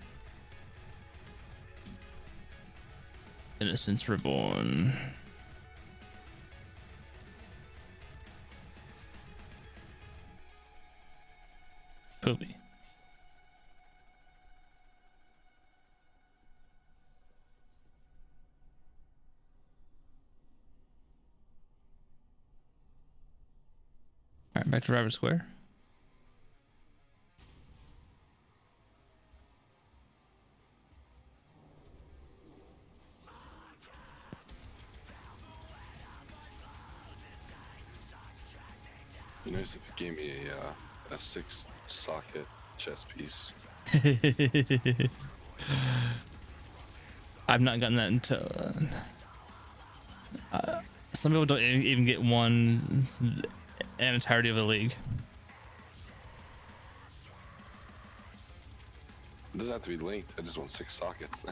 Innocence Reborn. Poopy. All right, back to Rabbit Square. Be nice if you gave me a 6-socket chess piece. I've not gotten that until some people don't even get one an entirety of the league. It doesn't have to be linked. I just want 6 sockets.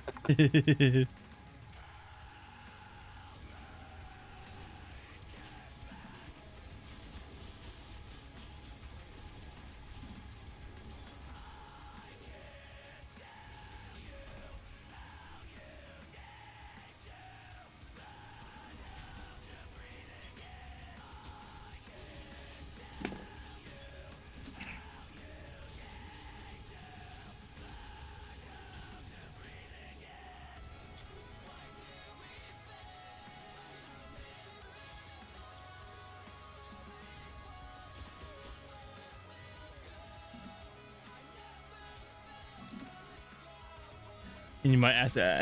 And you might ask, and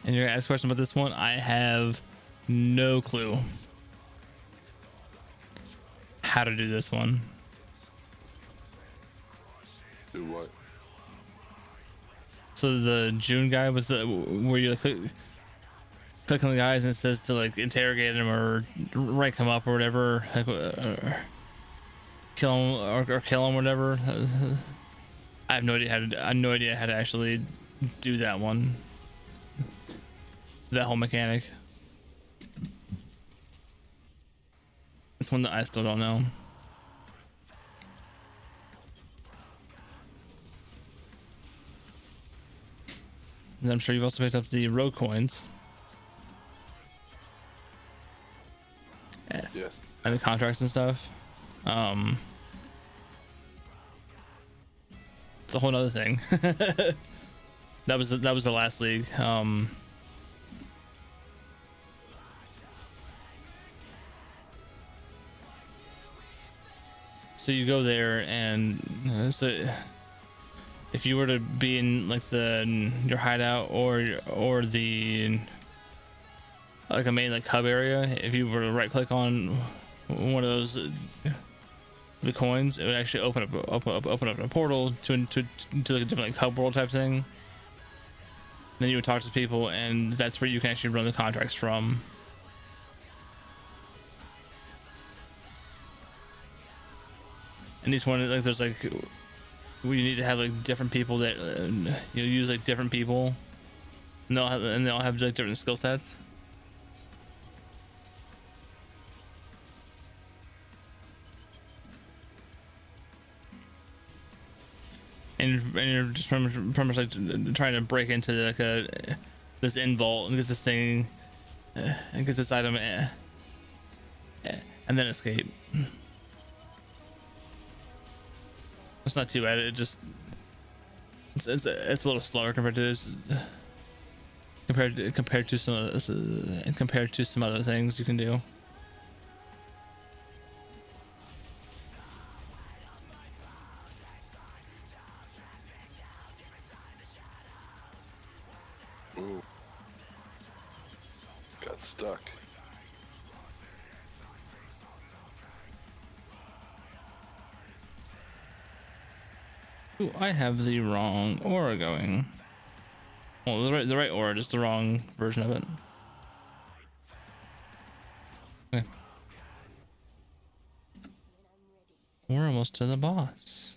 you're gonna ask a question about this one. I have no clue how to do this one. Do what? So the June guy was the where you click on the guys and it says to like interrogate him or rank him up or whatever, like, kill him or kill him, whatever. I have no idea how to actually do that one. That whole mechanic. It's one that I still don't know. And I'm sure you've also picked up the road coins. Yes. And the contracts and stuff. It's a whole nother thing. that was the last league. So you go there, and so if you were to be in like your hideout or the like a main like hub area, if you were to right click on one of those the coins, it would actually open up a portal to like a different like hub world type thing. Then you would talk to people, and that's where you can actually run the contracts from. And each one, like, there's like, we need to have like different people that use like different people, and they'll have like different skill sets. And you're just pretty much like trying to break into like this in vault and get this thing, and get this item, and then escape. It's not too bad. It's a little slower compared to this. compared to some other things you can do. Ooh. Got stuck. Ooh, I have the wrong aura going. Well, the right aura, just the wrong version of it. Okay. We're almost to the boss.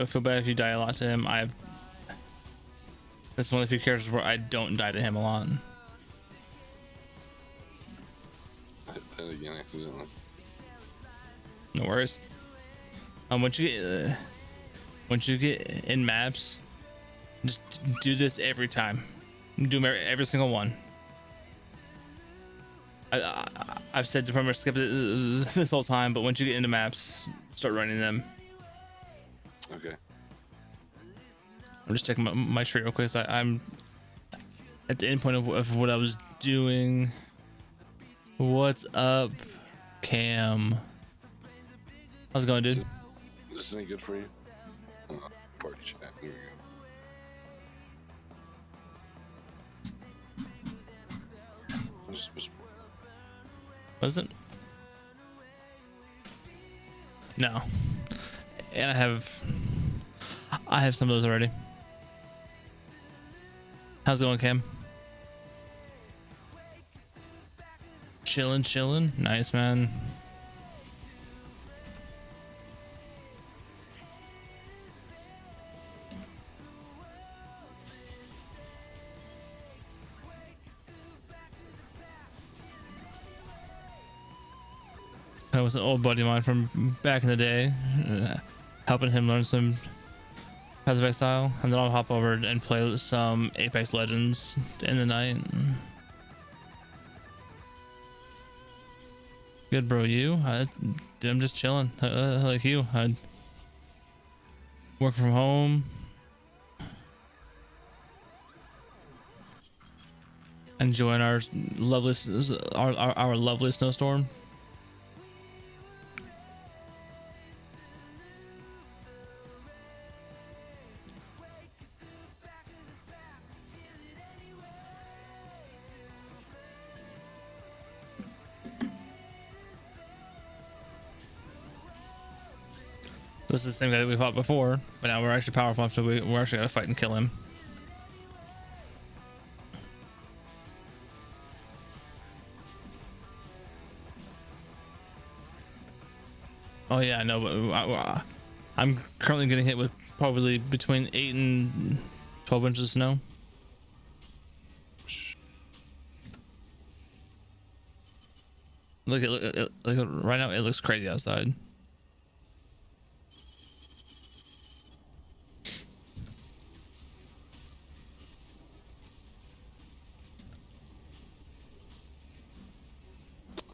I feel bad if you die a lot to him. That's one of the few characters where I don't die to him a lot. I hit that again accidentally. No worries. Once you get in maps, just do this every time. Do them every single one. I've said to pretty much skip it this whole time, but once you get into maps, start running them. Okay. I'm just checking my tree real quick. So I'm at the end point of what I was doing. What's up, Cam? How's it going, dude? Is this any good for you? Party chat. Here we go. Wasn't? No. And I have some of those already. How's it going, Cam? Chilling. Nice, man. I was an old buddy of mine from back in the day, helping him learn some Path of Exile, and then I'll hop over and play some Apex Legends in the night. Good, bro. You? I'm just chilling, like you. I work from home, enjoying our lovely snowstorm. This is the same guy that we fought before, but now we're actually powerful enough, so we're actually gonna fight and kill him. Oh yeah, I know, but I'm currently getting hit with probably between 8 and 12 inches of snow. Look right now, it looks crazy outside.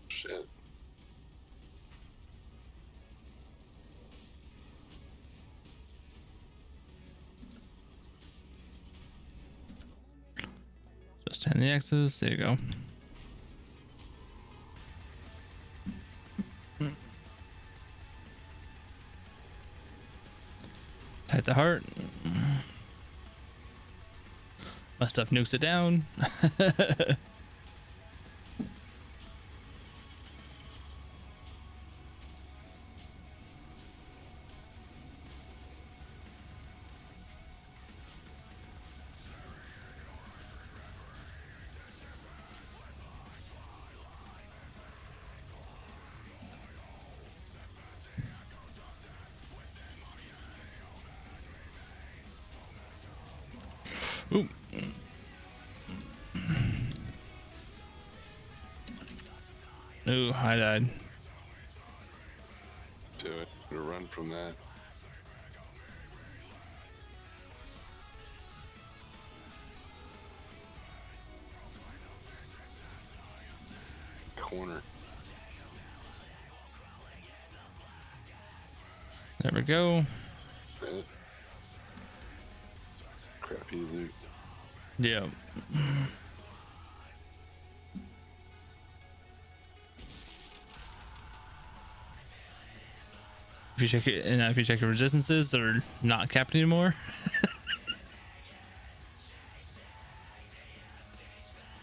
Shit. Just turn the X's. There you go. Hit the heart. My stuff nukes it down. Ooh. Ooh, I died. Do it. Run from that. corner. There we go. Crappy loot. Yeah. If you check it, and if you check your resistances, they're not capped anymore.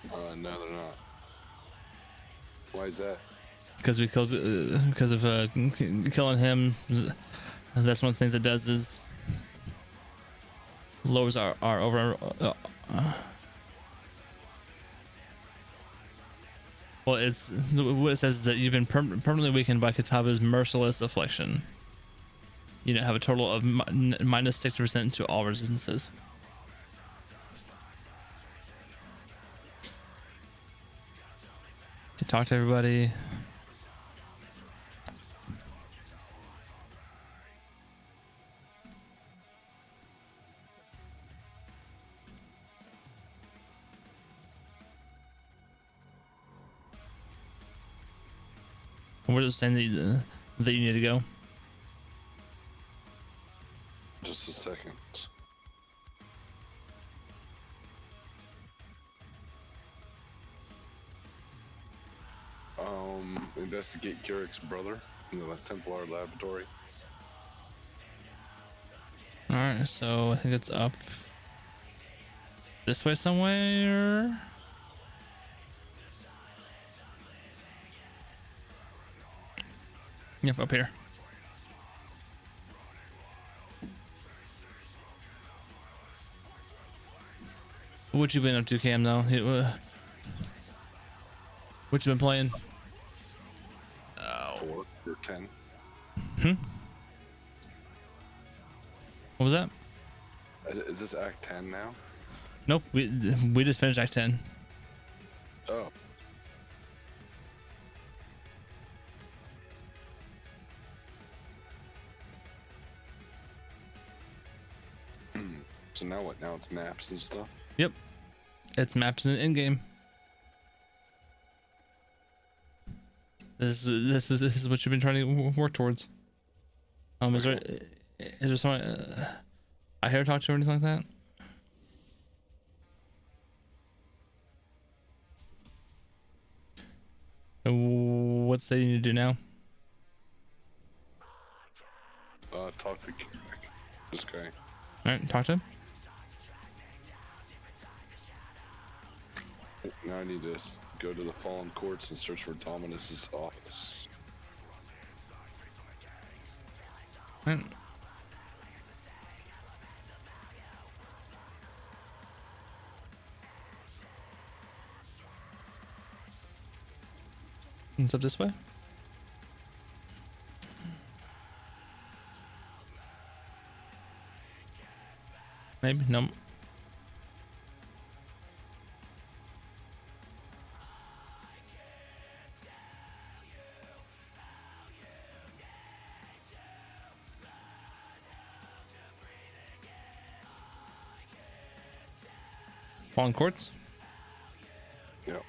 No, they're not. Why is that? Because we killed, because of killing him. That's one of the things it does is lowers our over. Well, it's what it says is that you've been permanently weakened by Kataba's merciless affliction. You have a total of minus 60% to all resistances. To talk to everybody. Where's it saying that you need to go? Just a second. Investigate Garrick's brother in the Templar laboratory. Alright, so I think it's up this way somewhere. Yep, up here. What you been up to, Cam, though? What you been playing? 4 or 10. What was that? Is this Act 10 now? Nope, we just finished Act 10. Oh. So now what? Now it's maps and stuff? Yep. It's mapped in game. This is what you've been trying to work towards. Is there someone I hear talk to or anything like that? What's that you need to do now? Talk to this guy. Alright, talk to him. Now I need to go to the Fallen Courts and search for Dominus's office. Alright. It's up this way. Maybe no. Fallen Courts. Yep.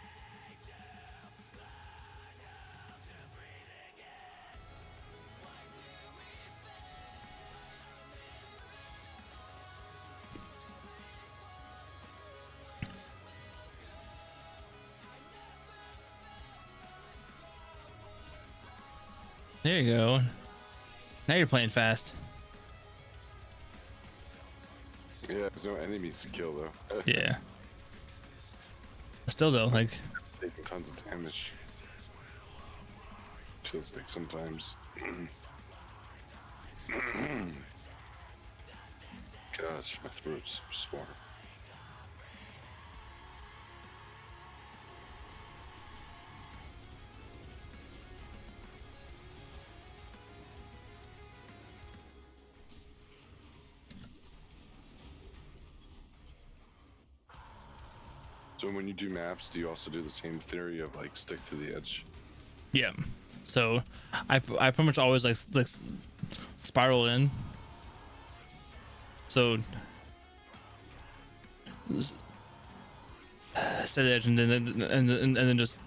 There you go. Now you're playing fast. Yeah, there's no enemies to kill though. Yeah. Still though, like Taking tons of damage. Feels like sometimes. Gosh, my throat's so sore. So when you do maps, do you also do the same theory of like stick to the edge? yeah. So I pretty much always like spiral in. So stay the edge and then just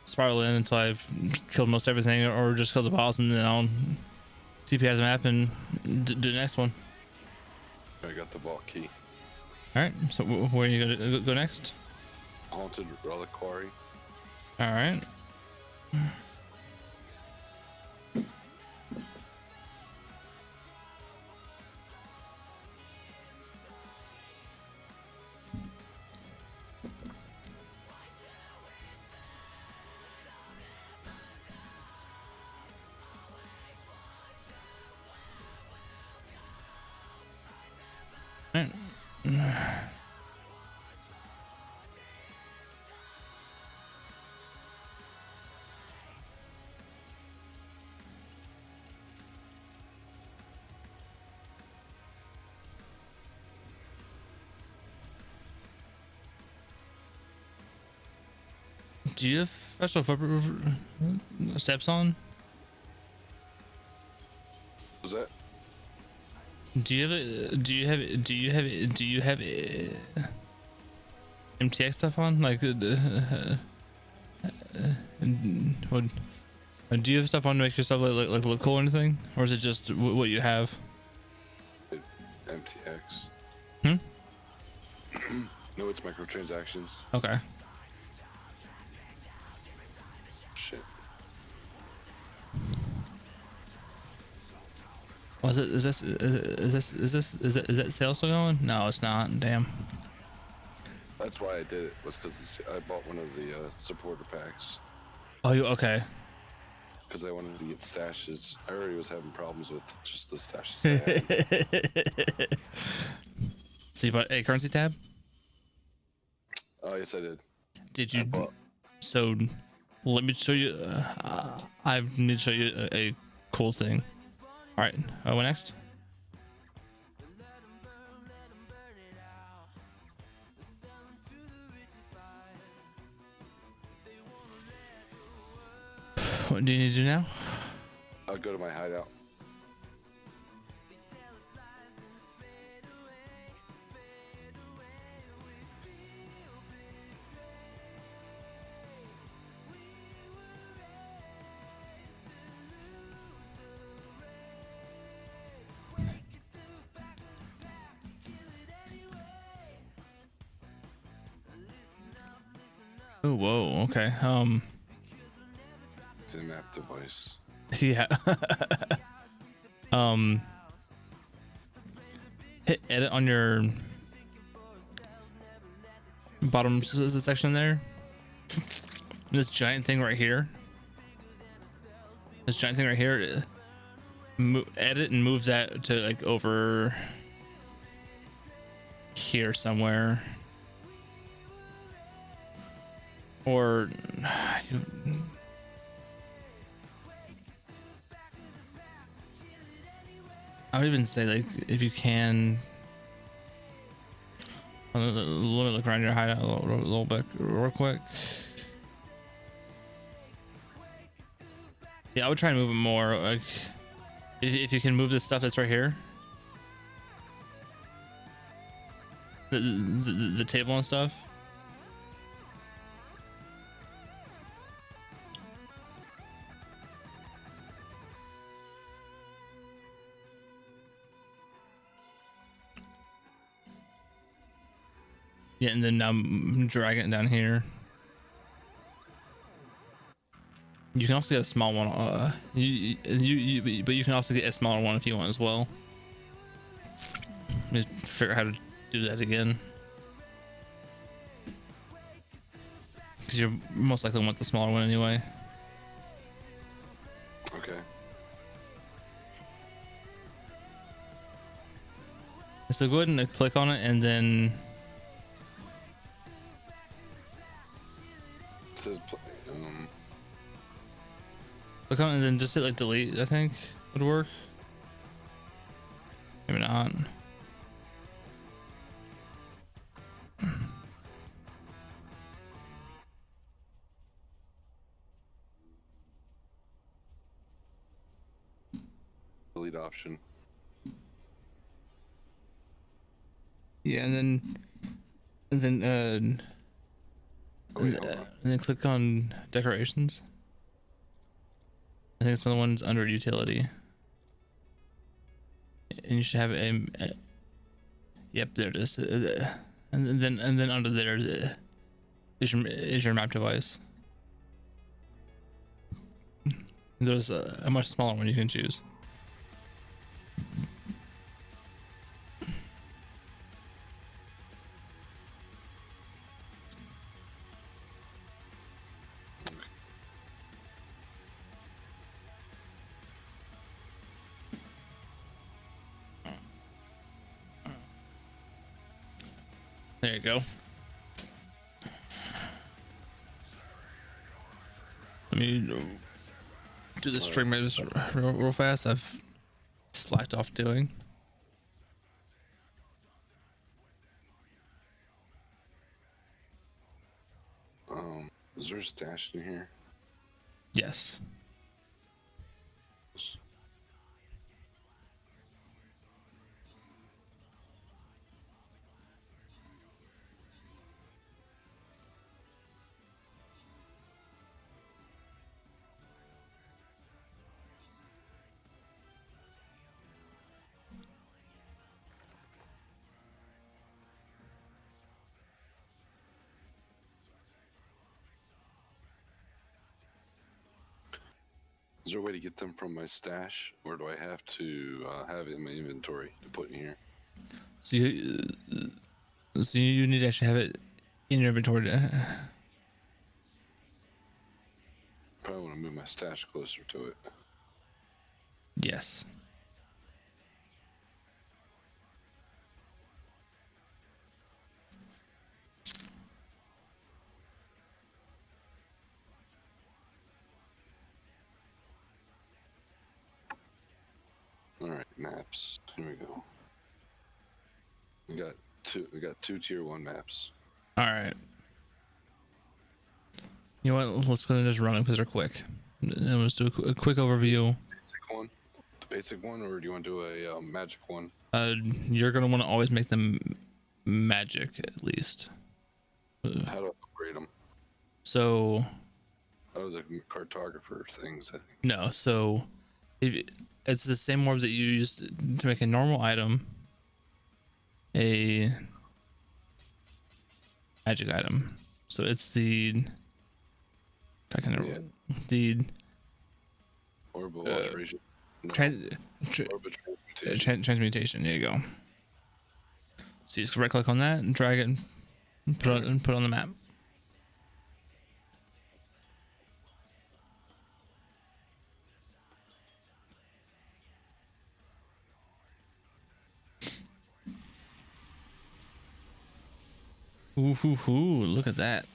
spiral in until I've killed most everything, or just kill the boss and then I'll CPS the map and do the next one. I got the vault key. All right, so where are you gonna go next? Haunted reliquary. All right. All right. Do you have special steps on? Was that? Do you have MTX stuff on? Like, what? Do you have stuff on to make yourself like look cool or anything, or is it just what you have? MTX. Hmm. No, it's microtransactions. Okay. Shit. Was it? Is that sale still going? No, it's not. Damn. That's why I did it. Was because I bought one of the supporter packs. Oh, you okay? Because I wanted to get stashes. I already was having problems with just the stashes. I had. So you bought a currency tab? Oh yes, I did. Did you? So let me show you. I need to show you a cool thing. All right. What next? What do you need to do now? I'll go to my hideout. Oh, whoa. Okay. The map device. Yeah. Hit edit on your bottom section there. This giant thing right here. This giant thing right here. Edit and move that to like over here somewhere. Or I would even say, like, if you can, let me look around your hideout a little bit real quick. Yeah, I would try and move it more. Like, if you can move this stuff that's right here, the table and stuff. Yeah, and then drag it down here. You can also get a small one. But you can also get a smaller one if you want as well. Let me figure out how to do that again. Because you're most likely want the smaller one anyway. Okay. So go ahead and click on it, and then It says click on it, and then just hit like delete. I think would work. Maybe not. delete option. Yeah, and then Oh, wait, hold on. and then click on decorations. I think it's the ones under utility. And you should have yep, there it is. And then under there is your map device. There's a much smaller one you can choose. There you go. Let me do the streamers real fast. I've slacked off doing. Is there a stash in here? Yes. Is there a way to get them from my stash, or do I have to have it in my inventory to put in here? So you need to actually have it in your inventory. Probably want to move my stash closer to it. Yes. Alright, maps. Here we go. We got two tier 1 maps. All right. You know what? Let's go and just run them because they're quick. And let's do a quick overview. Basic one? The basic one, or do you want to do a magic one? You're gonna want to always make them magic at least. How do I upgrade them? So Oh, the cartographer things, I think. no, so it's the same orbs that you used to make a normal item, a magic item. So it's the the Orb of alteration. No, orb of transmutation. transmutation. There you go. So you just right click on that and drag it and put it on the map. Ooh, look at that.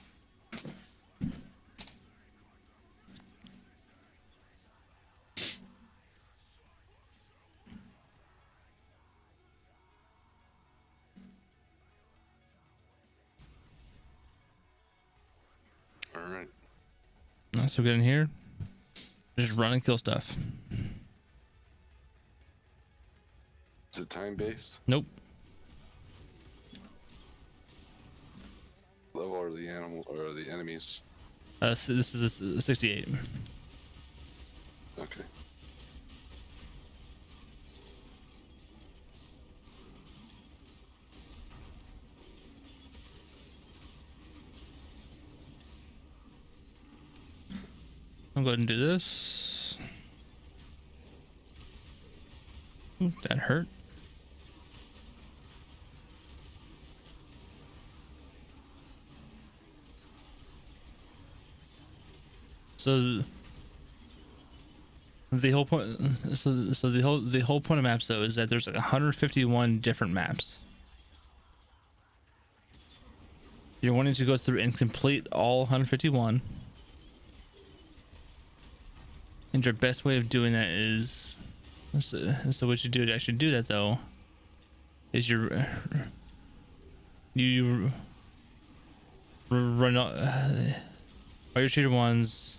All right. So get in here. Just run and kill stuff. Is it time based? Nope. Level or the animal or the enemies? So this is a 68. Okay. I'll go ahead and do this. Ooh, that hurt. So the whole point, the whole point of maps though is that there's like 151 different maps. You're wanting to go through and complete all 151. And your best way of doing that is, so what you do to actually do that though, is you run all your tier 1s,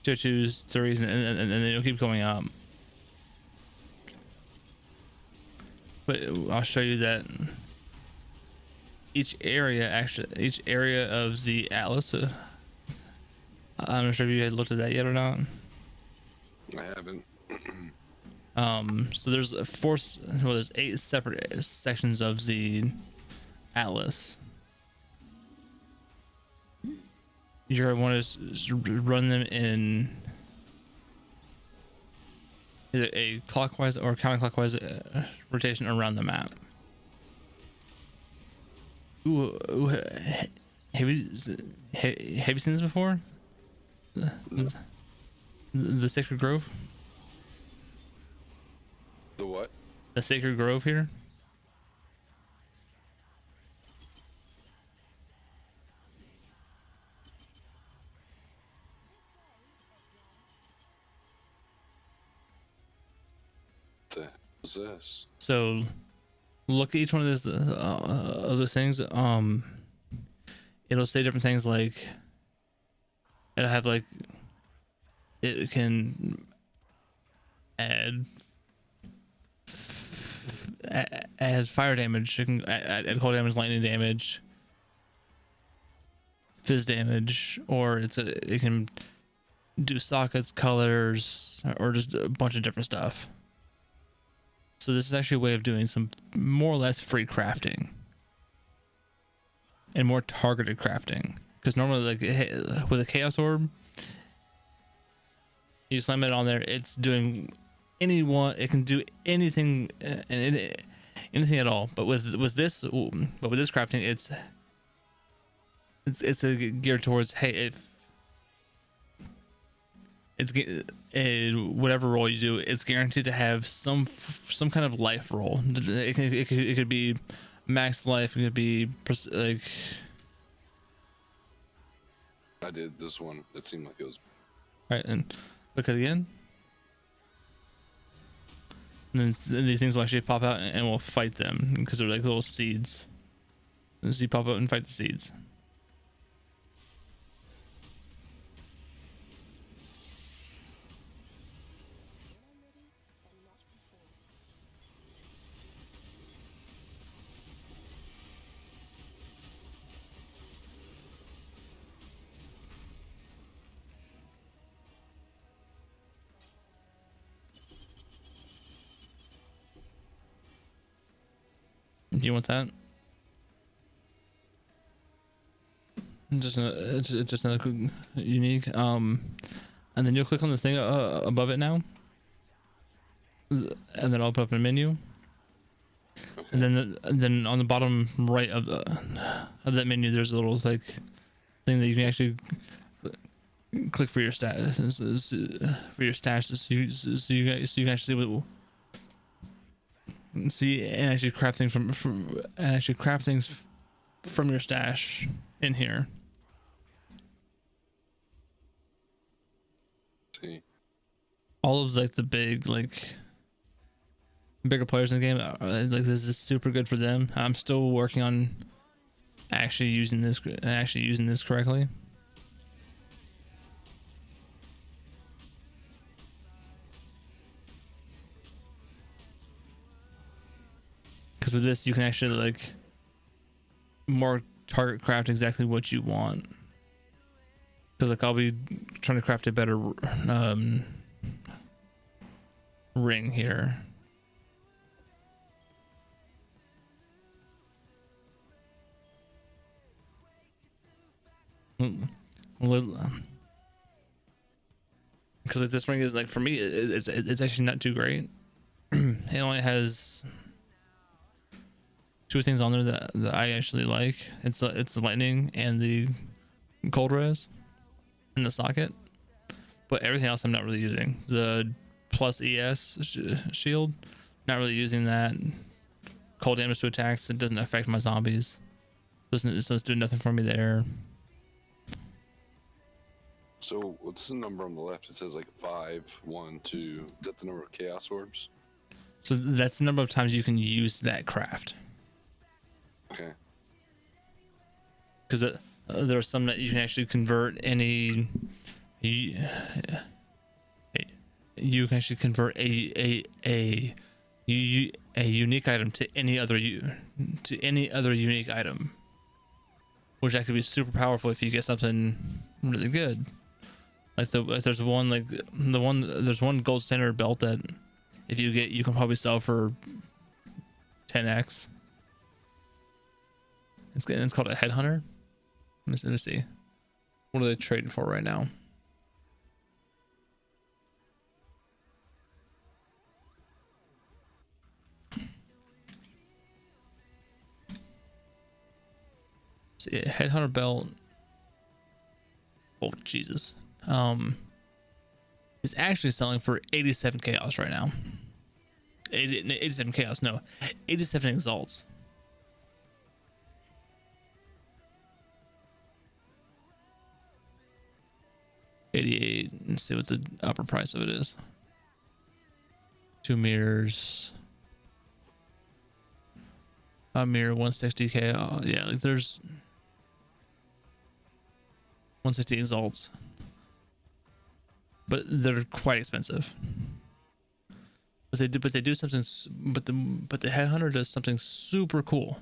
tier 2s, 3s, and then it'll keep going up. But I'll show you that each area of the atlas. I'm not sure if you had looked at that yet or not. I haven't. So there's there's 8 separate sections of the atlas. You're going to want to run them in either a clockwise or counterclockwise rotation around the map. Ooh, have you seen this before? The Sacred Grove? The what? The Sacred Grove here? What's this? So look at each one of those things. It'll say different things, like it'll have like it can add fire damage, it can add cold damage, lightning damage, fizz damage, or it can do sockets, colors, or just a bunch of different stuff. So this is actually a way of doing some more or less free crafting and more targeted crafting. Because normally, like with a Chaos Orb, you slam it on there, it's doing it can do anything and anything at all. But with this crafting, it's geared towards, hey, if whatever roll you do, it's guaranteed to have some kind of life roll. It could be max life. It could be like. I did this one. It seemed like it was. All right, and look at it again. And then these things will actually pop out and we'll fight them because they're like little seeds. And so you pop out and fight the seeds. Do you want that? Just another unique. And then you'll click on the thing above it now, and then I'll open up a menu. Okay. And then on the bottom right of that menu, there's a little like thing that you can actually click for your stash, so you can actually see what. See, and actually crafting from your stash in here. See, all of like the bigger players in the game, like this is super good for them. I'm still working on actually using this correctly. Because with this, you can actually like more target craft exactly what you want. Because like I'll be trying to craft a better ring here. Because like this ring is like, for me, it's actually not too great. It only has 2 things on there that I actually like. It's the lightning and the cold res in the socket, but everything else I'm not really using. The plus ES shield, not really using that. Cold damage to attacks, it doesn't affect my zombies, so it's doing nothing for me there. So what's the number on the left? It says like 5, 1, 2. Is that the number of chaos orbs? So that's the number of times you can use that craft. Okay. Because there are some that you can actually convert any. You can actually convert a unique item to any other unique item which that could be super powerful if you get something really good. Like there's one gold standard belt that if you get, you can probably sell for 10x. It's called a headhunter. Let me see. What are they trading for right now? See, a headhunter belt. Oh Jesus. Is actually selling for 87 chaos right now. 87 chaos, no, 87 exalts. $88. Let's see what the upper price of it is. 2 mirrors. A mirror 160k. Oh, yeah, like there's 160 exalts, but they're quite expensive. But they do something. But the headhunter does something super cool.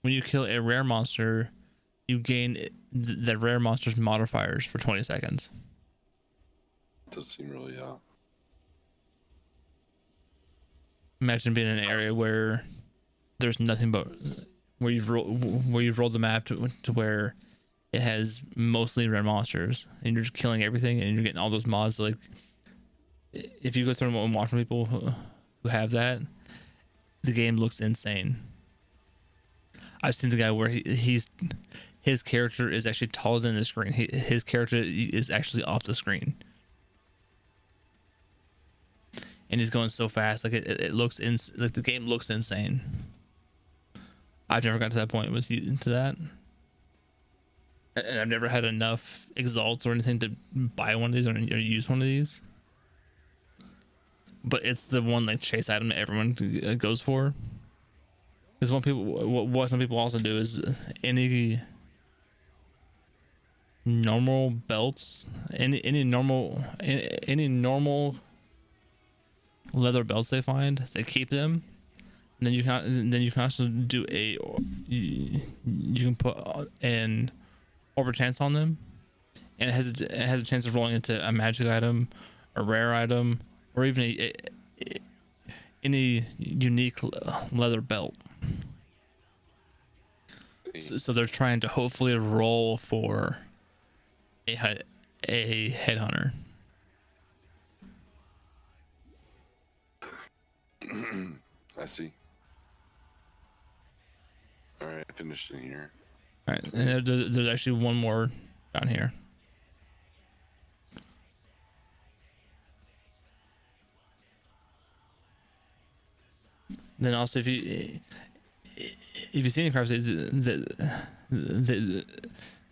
When you kill a rare monster, you gain the rare monster's modifiers for 20 seconds. Does seem really Imagine being in an area where there's nothing but where you've rolled the map to where it has mostly rare monsters, and you're just killing everything, and you're getting all those mods. Like, if you go through and watch people who have that, the game looks insane. I've seen the guy where his character is actually taller than the screen. His character is actually off the screen, and he's going so fast. Like it looks like the game looks insane. I've never got to that point with you to that, and I've never had enough exalts or anything to buy one of these or use one of these. But it's the one like chase item that everyone goes for. Because what some people also do is any normal belts, any normal leather belts they find, they keep them. And then you can also do you can put an over chance on them, and it has a chance of rolling into a magic item, a rare item, or even any unique leather belt. So they're trying to hopefully roll for a headhunter. I see. All right, I finished in here. All right, and there's actually one more down here. Then also, if you see any crafts that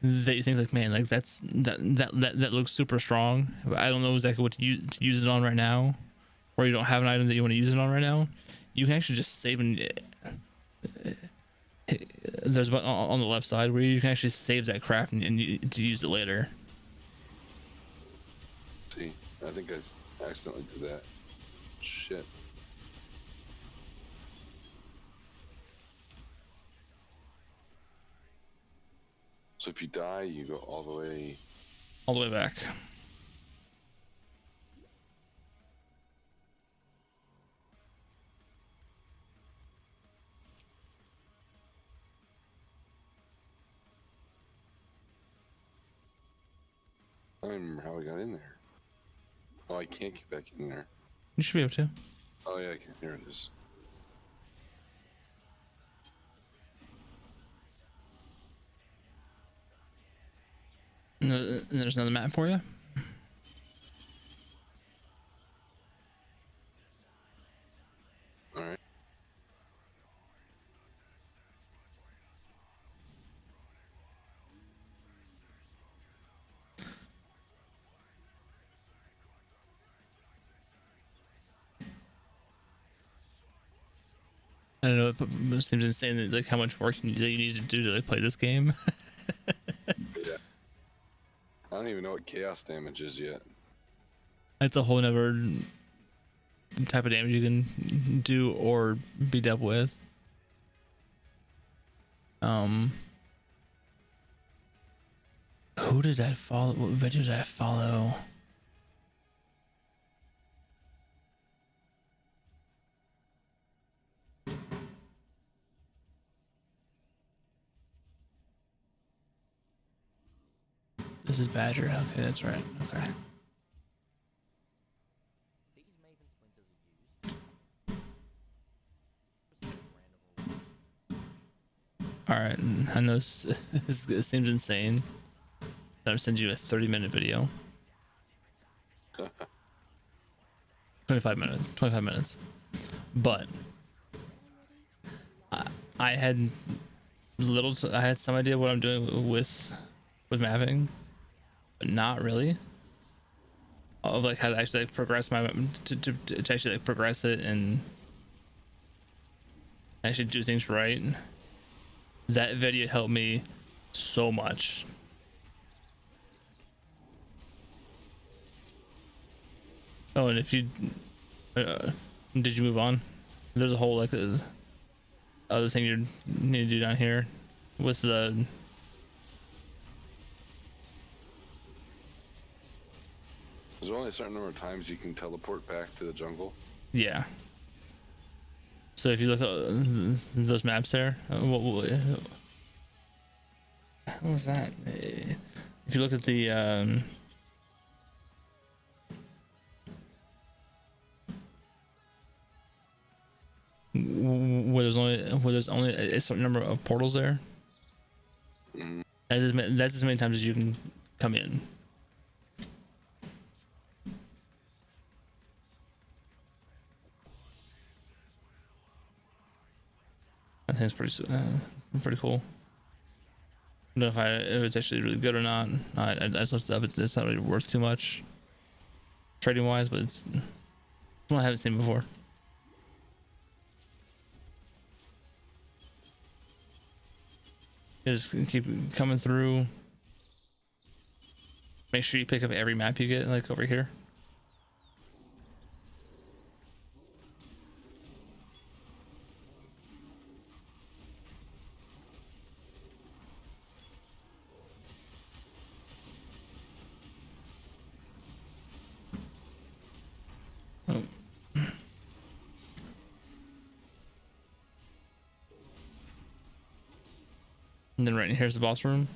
you think like, man, like that looks super strong, but I don't know exactly what to use it on right now, or you don't have an item that you want to use it on right now, you can actually just save there's a button on the left side where you can actually save that craft and to use it later. See, I think I accidentally did that. Shit. So if you die, you go all the way back. I don't remember how I got in there. Oh, I can't get back in there. You should be able to. Oh yeah, I can. Here it is. And there's another map for you. All right. I don't know. It seems insane that like how much work you need to do to like play this game. Yeah. I don't even know what chaos damage is yet. It's a whole nother type of damage you can do or be dealt with. Who did I follow? What video did I follow? This is Badger. Okay, that's right. Okay. All right. I know it seems insane that I'm sending you a 30-minute video. 25 minutes. But I had I had some idea what I'm doing with mapping, but not really. Of like how to actually like progress my to actually like progress it and actually do things right. That video helped me so much. Oh, and if you did you move on? There's a whole like other thing you need to do down here with the There's only a certain number of times you can teleport back to the jungle. yeah. So if you look at those maps there, what was that? If you look at the where there's only a certain number of portals there, that's as many times as you can come in. I think it's pretty cool. I don't know if it's actually really good or not. I just looked it up. It's not really worth too much trading wise, but it's one I haven't seen before. You just keep coming through. Make sure you pick up every map you get, like over here. Oh. And then right in here's the boss room.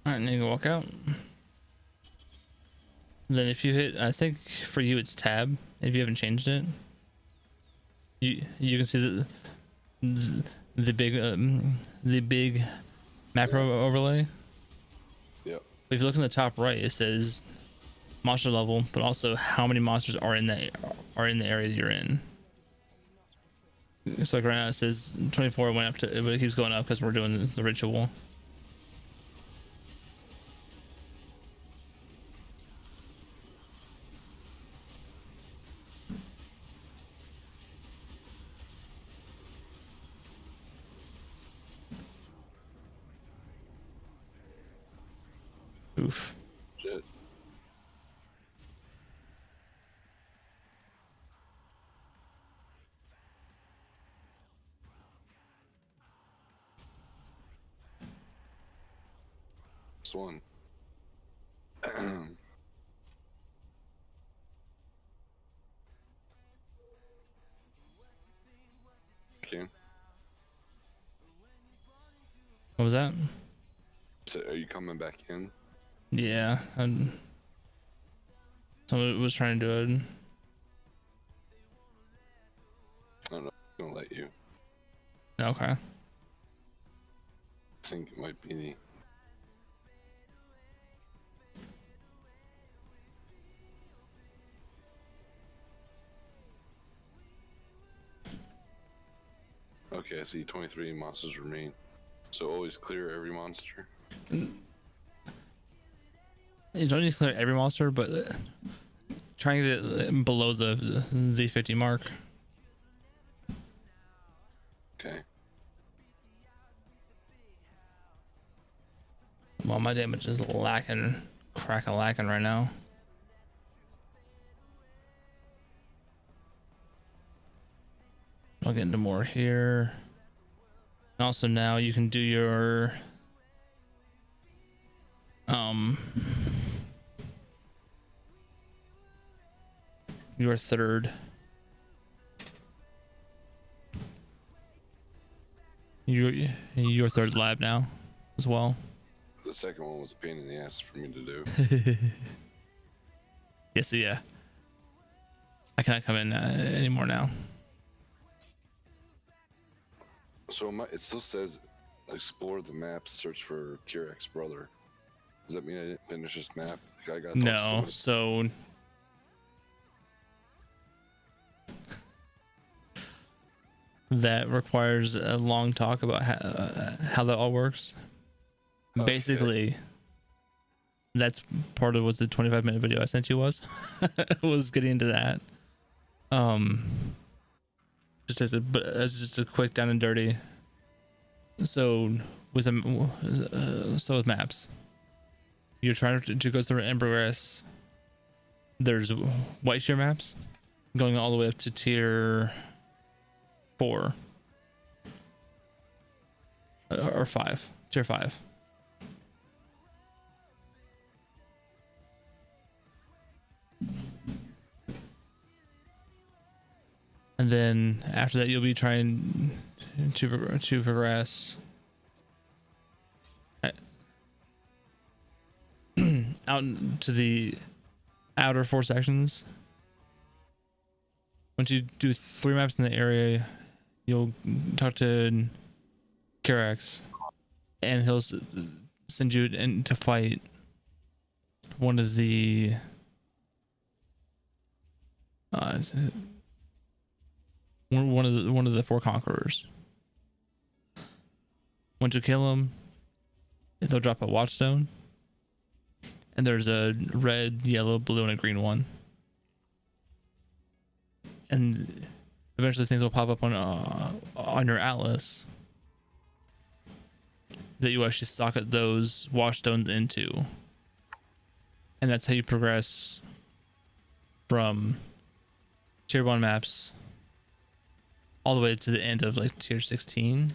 Alright, and then you can walk out. Then if you hit, I think for you it's tab, if you haven't changed it. You can see the big macro overlay. Yep. But if you look in the top right, it says monster level, but also how many monsters are in the area that you're in. So like right now it says 24 went up to, but it keeps going up because we're doing the ritual. Oof. Shit. This one. Okay. What was that? So are you coming back in? Yeah, someone was trying to do it. I don't know. I'm gonna let you. Okay. I think it might be the. Okay, I see 23 monsters remain. So always clear every monster. You don't need to clear every monster, but trying to get below the Z50 mark. Okay. Well, my damage is lacking, lacking right now. I'll get into more here. And also now you can do your third. Your third lab now as well. The second one was a pain in the ass for me to do. Yeah, so yeah. I cannot come in anymore now. So it still says explore the map, search for Kirak's brother. Does that mean I didn't finish this map? Like I got No, so that requires a long talk about how that all works. Okay. Basically, that's part of what the 25-minute video I sent you was getting into that. Just as a quick down and dirty. So with with maps, you're trying to go through and progress. There's white tier maps going all the way up to tier 4 or 5, tier 5. And then after that, you'll be trying to progress out to the outer 4 sections. Once you do 3 maps in the area, you'll talk to Kirax, and he'll send you in to fight one of the one of the 4 conquerors. Once you kill him, they'll drop a watchstone, and there's a red, yellow, blue, and a green one. And eventually things will pop up on your atlas that you actually socket those watchstones into, and that's how you progress from tier 1 maps all the way to the end of like tier 16.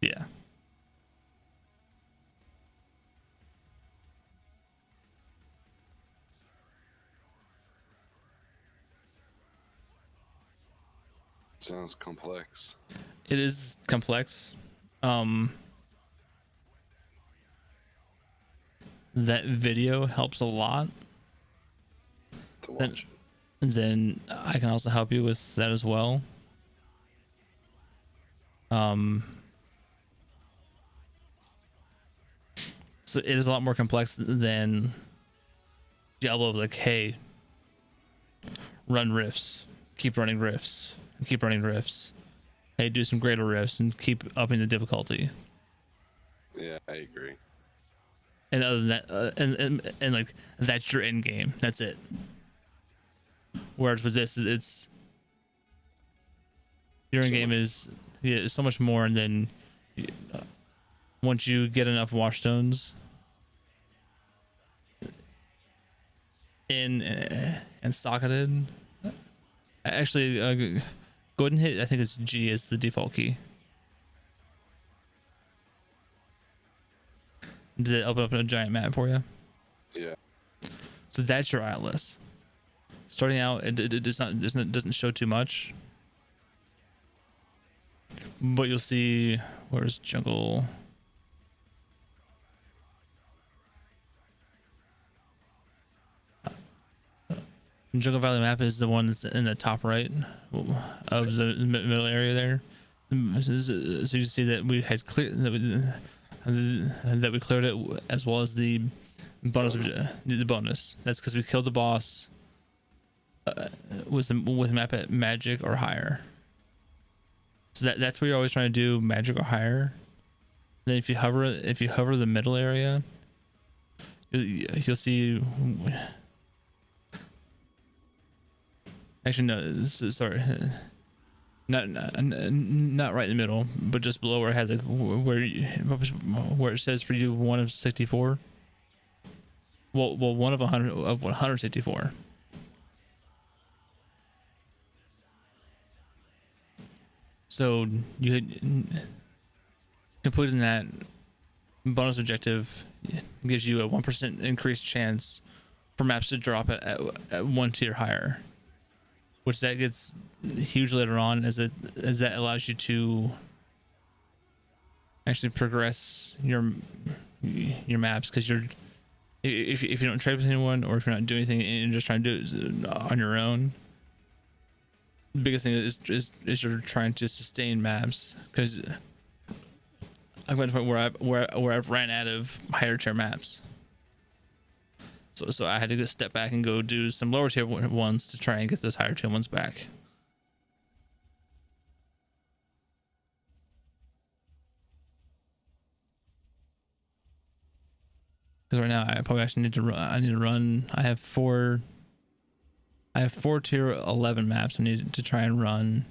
Yeah. Sounds complex. It is complex. That video helps a lot. To watch. Then I can also help you with that as well. So it is a lot more complex than Diablo. Like, hey, run rifts, keep running rifts, and keep running rifts. Hey, do some greater rifts and keep upping the difficulty. Yeah, I agree. And other than that, and like that's your end game. That's it. Whereas with this, it's your end game is so much more, and then once you get enough washstones in and socketed, actually go ahead and hit, I think it's G as the default key. Did it open up a giant map for you? Yeah. So that's your atlas. Starting out, it doesn't show too much, but you'll see where's jungle. Jungle Valley map is the one that's in the top right of the middle area there. So you see that we had clear that we cleared it, as well as the bonus. The bonus. That's because we killed the boss with map at magic or higher. So that's what you're always trying to do, magic or higher. Then if you hover the middle area, you'll see. Actually, no. Sorry, not right in the middle, but just below where it has where it says for you 1 of 64. Well, 1 of 164. So you had completing that bonus objective gives you a 1% increased chance for maps to drop at 1 tier higher, which that gets huge later on, as that allows you to actually progress your maps, because if you don't trade with anyone, or if you're not doing anything and you're just trying to do it on your own, the biggest thing is you're trying to sustain maps, because I've got to the point where I've ran out of higher tier maps. So I had to step back and go do some lower tier ones to try and get those higher tier ones back. Because right now I probably actually need to run. I have four tier 11 maps I need to try and run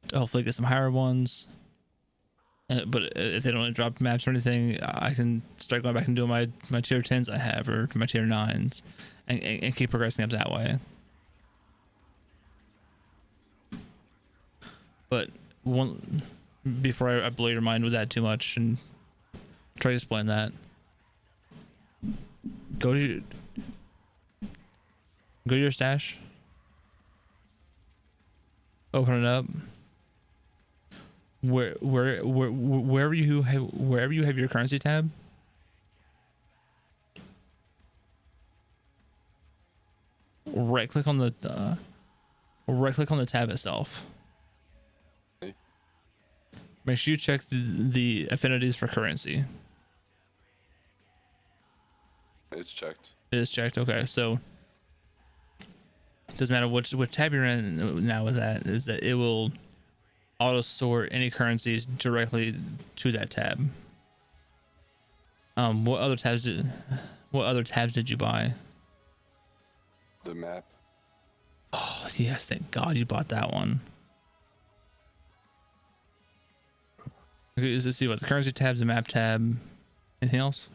to hopefully get some higher ones. But if they don't drop maps or anything, I can start going back and doing my tier 10s I have, or my tier 9s, and keep progressing up that way. But before I blow your mind with that too much and try to explain that, go to your stash, open it up. Wherever you have your currency tab, right click on the tab itself. Okay. Make sure you check the affinities for currency. It's checked. It is checked. Okay, so doesn't matter what tab you're in now with that, is that it will auto sort any currencies directly to that tab. What other tabs did you buy? The map. Oh yes, thank God you bought that one. Okay, let's see what the currency tab, the map tab, anything else?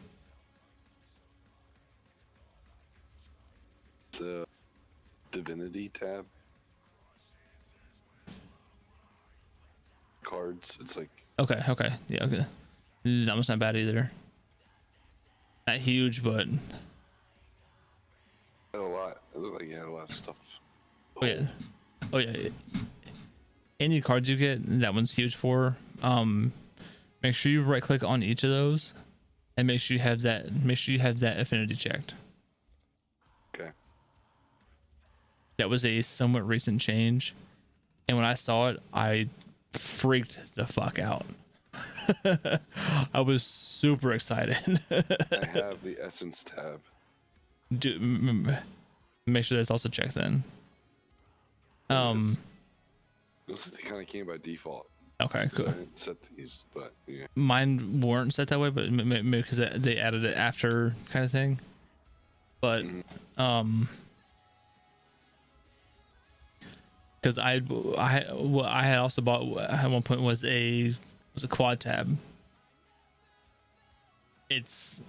The divinity tab. Cards. It's like, Okay, yeah, okay. That one's not bad either. Not huge, but had a lot. It looked like you had a lot of stuff. oh yeah. Any cards you get, that one's huge for. Make sure you right click on each of those, and make sure you have that affinity checked. Okay. That was a somewhat recent change, and when I saw it, I freaked the fuck out. I was super excited. I have the essence tab. Make sure that's also checked then. Looks like they kind of came by default. Okay, cool. I didn't set these, but yeah. Mine weren't set that way, but maybe because they added it after, kind of thing. But because I had also bought at one point was a quad tab. It's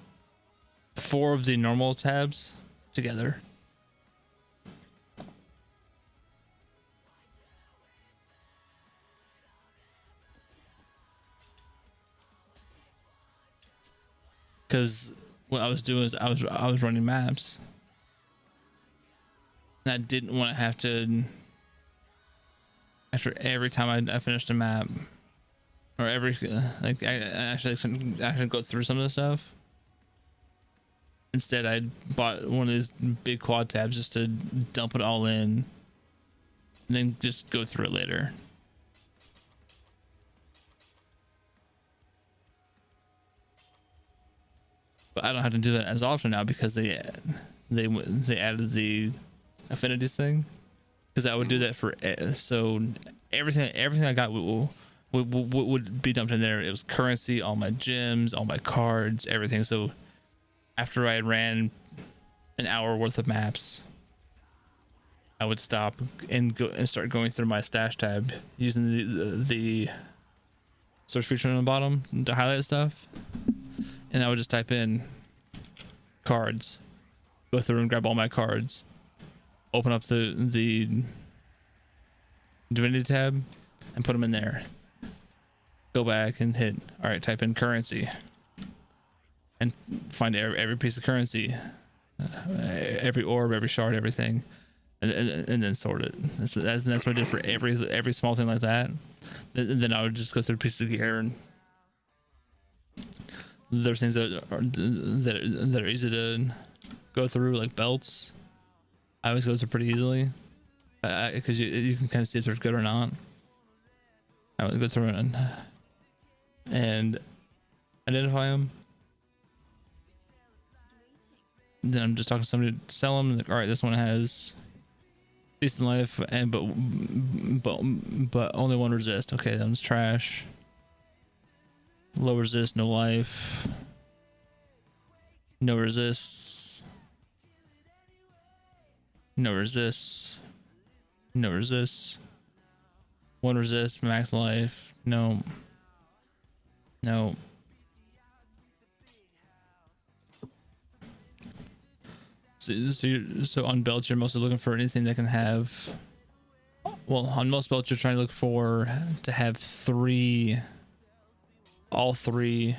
4 of the normal tabs together. Because what I was doing is I was running maps, and I didn't want to have to, after every time I finished a map, or every I actually couldn't go through some of the stuff. Instead, I bought one of these big quad tabs just to dump it all in, and then just go through it later. But I don't have to do that as often now because they added the affinities thing. Because I would do that for so everything I got would be dumped in there. It was currency, all my gems, all my cards, everything. So after I ran an hour worth of maps, I would stop and go and start going through my stash tab using the search feature on the bottom to highlight stuff, and I would just type in cards, go through and grab all my cards, open up the divinity tab and put them in there, go back and hit all right, type in currency and find every piece of currency, every orb, every shard, everything, and then sort it. That's what I did for every small thing like that. Then I would just go through pieces of gear, and there's things that are easy to go through, like belts. I always go through pretty easily because you can kind of see if they're good or not. I would go through and identify them. Then I'm just talking to somebody to sell them. Like, all right, this one has decent life, and but only one resist. Okay, that one's trash. Low resist, no life. No resists. No resists. No resists. One resist, max life. No. No. So on belts, you're mostly looking for anything that can have. Well, on most belts, you're trying to look for to have all three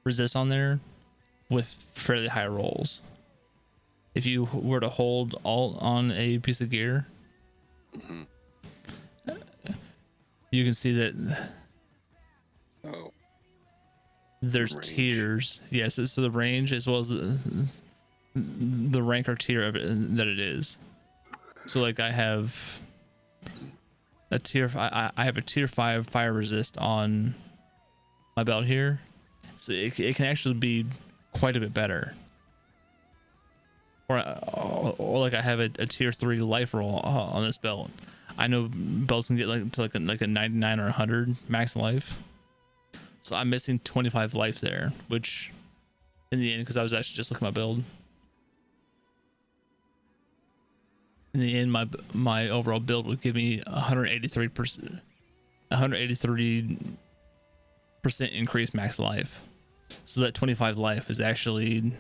resist on there with fairly high rolls. If you were to hold alt on a piece of gear, you can see that there's tiers. Yes, so the range as well as the rank or tier of it that it is. So like I have a tier, I have a tier 5 fire resist on my belt here, so it can actually be quite a bit better. Or like I have a tier 3 life roll on this belt. I know belts can get like a 99 or 100 max life, so I'm missing 25 life there, which in the end, because I was actually just looking at my build, in the end my overall build would give me 183% increased max life. So that 25 life is actually an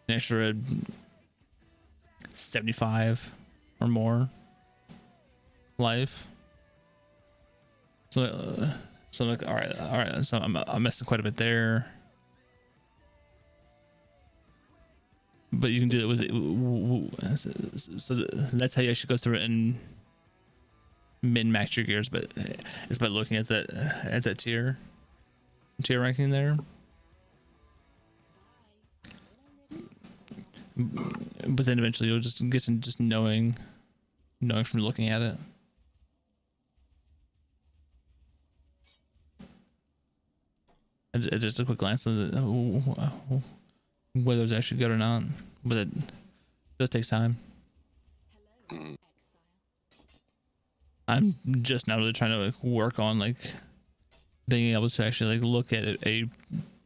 extra 75 or more life. So like all right, so I'm missing quite a bit there. But you can do it with so that's how you actually go through it and min max your gears. But it's by looking at that tier ranking there. But then eventually you'll just get to just knowing from looking at it. And just a quick glance at whether it's actually good or not, but it does take time. I'm just now really trying to like work on like being able to actually like look at a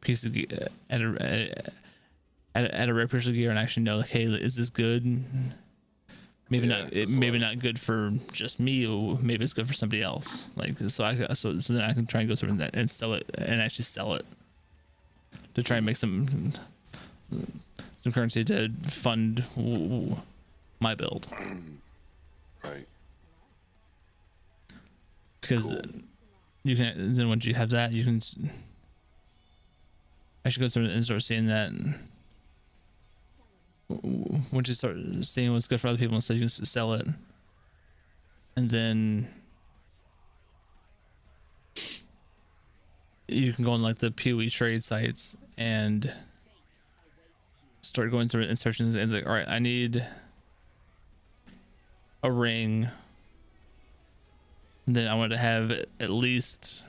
piece of gear at a rare piece of gear and actually know like, hey, is this good? Maybe not. Maybe not good for just me, or maybe it's good for somebody else. Like so then I can try and go through and sell it and actually sell it to try and make some currency to fund my build. Right. Because you can then once you have that, you can actually go through and start seeing that. Once you start seeing what's good for other people and stuff, you can sell it, and then you can go on like the PoE trade sites and start going through insertions and it's like, all right, I need a ring. Then I want to have at least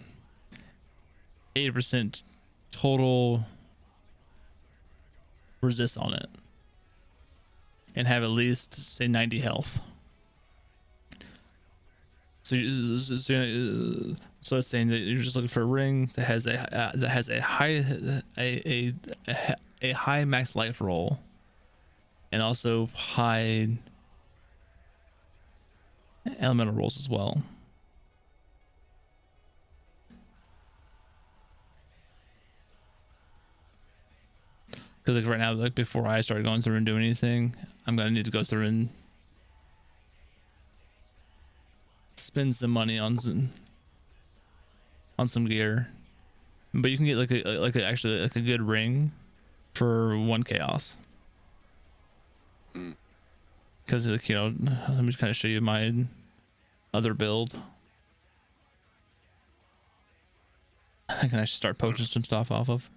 80% total resist on it and have at least say 90 health. So it's saying that you're just looking for a ring that has a high max life roll and also high elemental rolls as well. Because like right now, like before I started going through and doing anything, I'm gonna need to go through and spend some money on some gear. But you can get actually a good ring for 1 chaos. Because like, you know, let me just kind of show you my other build. I can actually start poaching some stuff off of.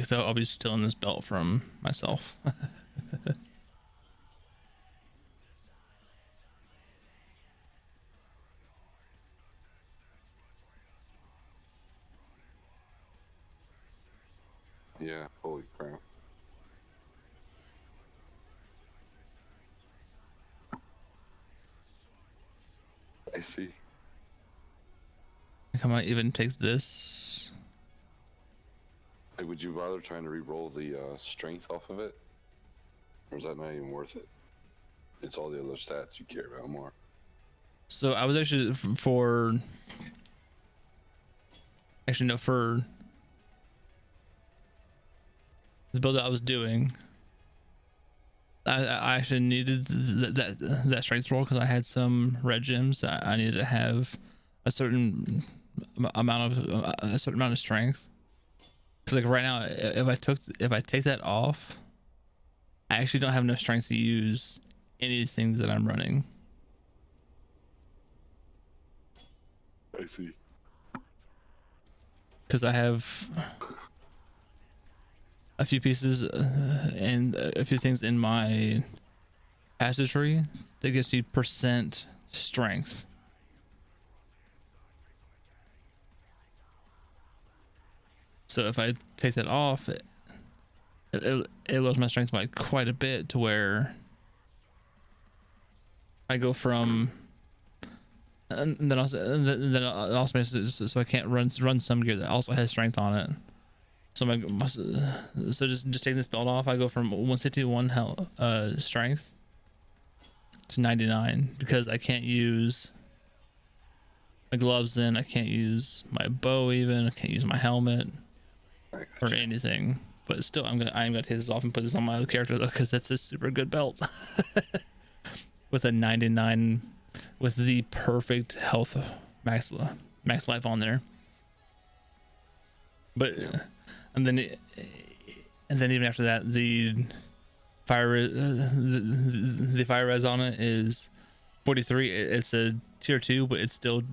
So I'll be stealing this belt from myself. Yeah, holy crap. I see. I might even take this. Hey, would you bother trying to re-roll the strength off of it? Or is that not even worth it? It's all the other stats you care about more. So I was actually for the build that I was doing, I actually needed that strength roll because I had some red gems. I needed to have a certain amount of strength. Because like right now, if I take that off, I actually don't have enough strength to use anything that I'm running. I see. Because I have a few pieces and a few things in my passage tree that gives me percent strength. So if I take that off, it lowers my strength by quite a bit to where I go from, and then also makes it so I can't run some gear that also has strength on it. So just taking this belt off, I go from 161 health strength to 99 because I can't use my gloves. Then I can't use my bow. Even I can't use my helmet or anything. But still, I'm gonna take this off and put this on my other character though, because that's a super good belt with a 99 with the perfect health max life on there. But and then even after that, the fire res on it is 43. It's a tier 2, but it's still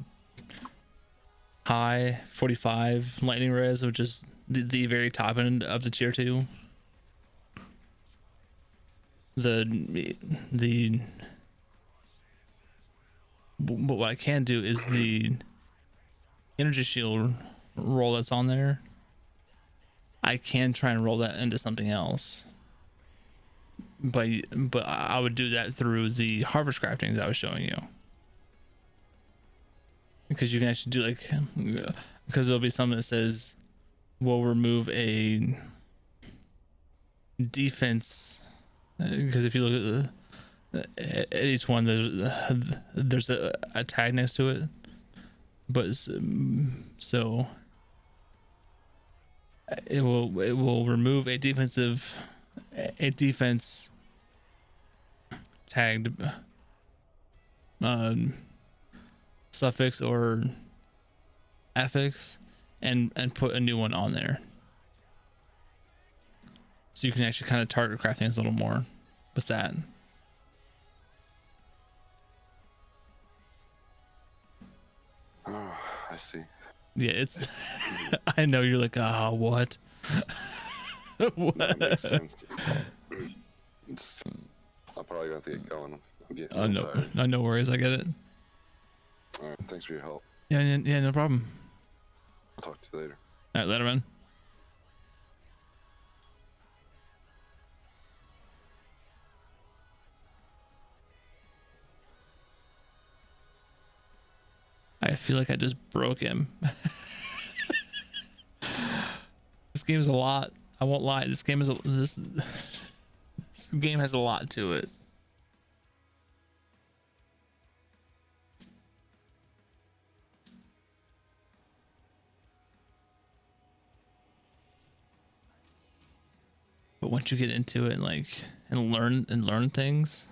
high 45 lightning res, which is the very top end of the tier 2. But what I can do is the energy shield roll that's on there. I can try and roll that into something else, but I would do that through the harvest crafting that I was showing you. because you can actually do like, because there'll be something that says we'll remove a defense, because if you look at each one, there's a tag next to it, but so it will remove a defense tagged suffix or affix and put a new one on there, so you can actually kind of target craft things a little more with that. Oh, I see. Yeah, it's I know you're like, oh, what? What? That makes sense. I'm probably gonna have to get going. I'm getting tired. No worries, I get it. All right, thanks for your help. Yeah, no problem. I'll talk to you later. All right, later, man. I feel like I just broke him. This game is a lot. I won't lie. This game is this game has a lot to it. But once you get into it and learn things,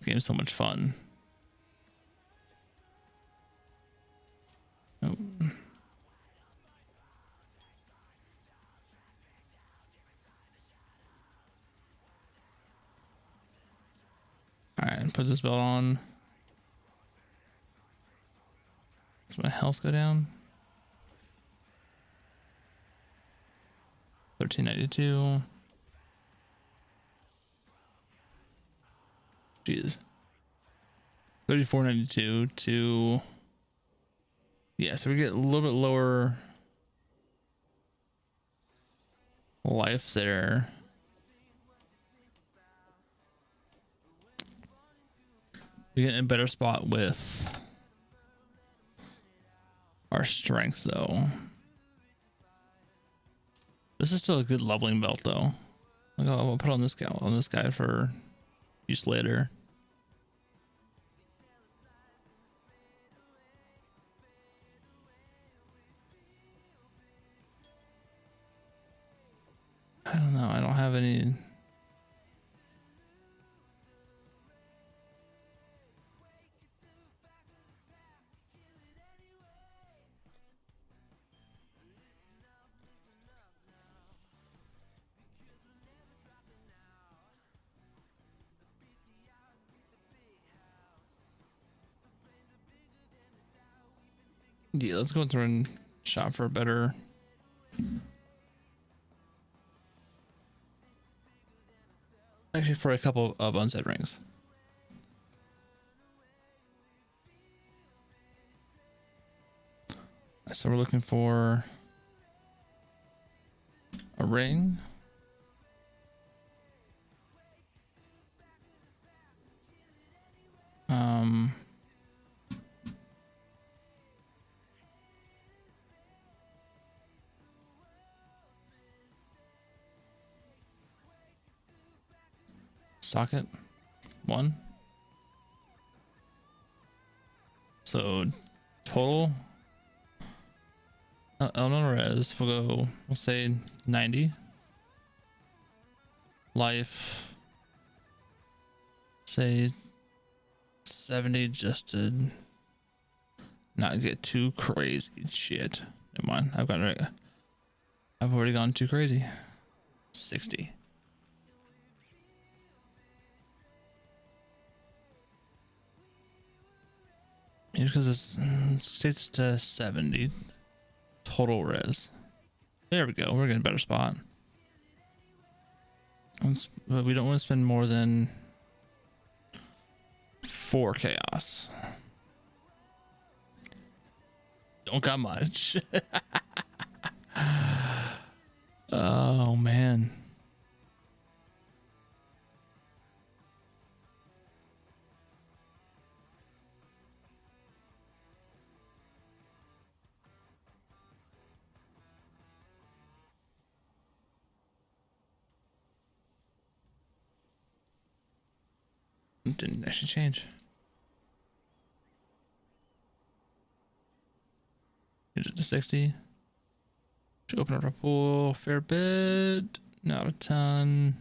the game's so much fun. Oh. All right, put this belt on. Does my health go down? 1392. Jesus. 3492 to, yeah, so we get a little bit lower life there. We get in a better spot with our strength though. This is still a good leveling belt though. I'll put on this guy for use later. I don't know. I don't have any. Yeah, let's go through and shop for a better. Actually, for a couple of unset rings. So we're looking for a ring. Socket 1. So total elemental res, we'll say 90. Life, say 70, just to not get too crazy. Shit, never mind. I've already gone too crazy. 60. Because it's to 70 total res. There we go. We're getting a better spot. But we don't want to spend more than 4 chaos. Don't got much. Oh man. Didn't actually change. Change it to 60. Should open up our pool a fair bit. Not a ton.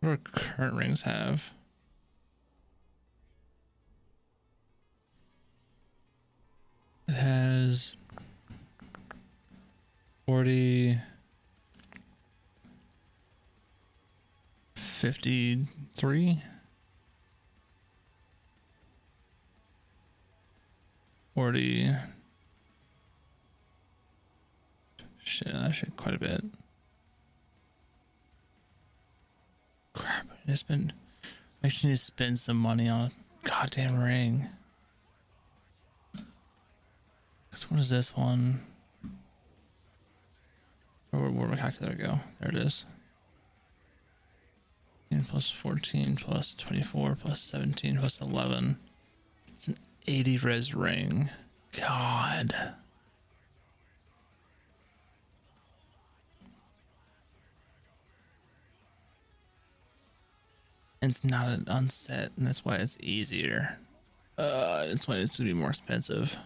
What do our current rings have? It has 40, 53, 40. Shit, actually quite a bit. Crap, I actually need to spend some money on a goddamn ring. What is this one? Where'd my calculator go? There it is. 10 plus 14 plus 24 plus 17 plus 11. It's an 80 res ring. God. And it's not an unset, and that's why it's easier. That's why it's gonna be more expensive.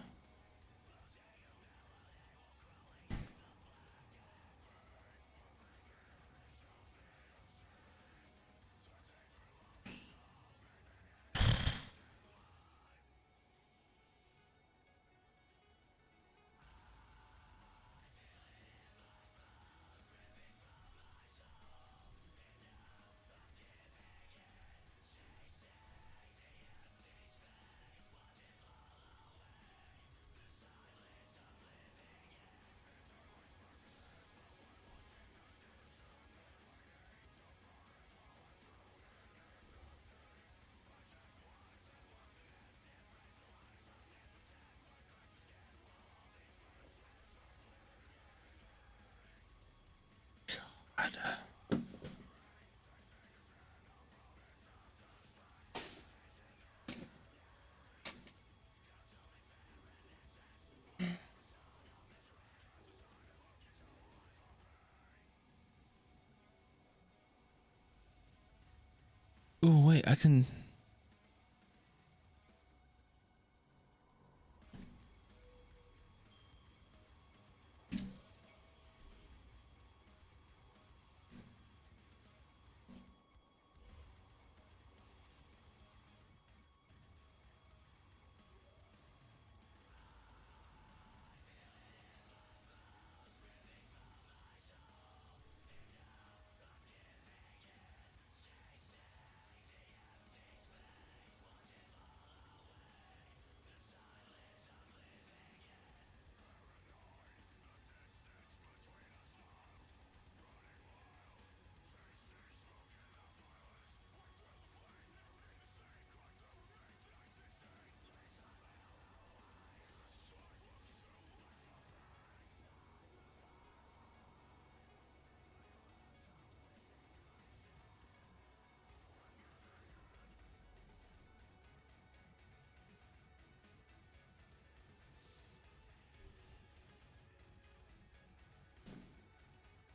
God. Oh wait, I can.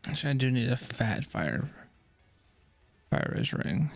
Actually, I do need a fat fire res ring.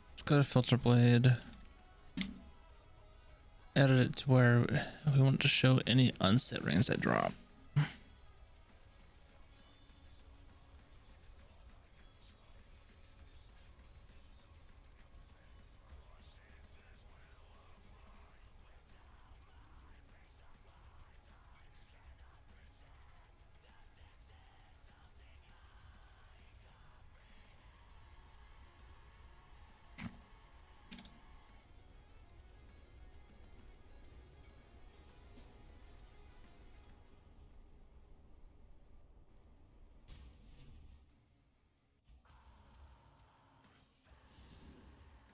Let's go to filter blade. Edit it to where we want to show any unset rings that drop.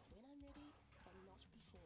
When I'm ready, but not before.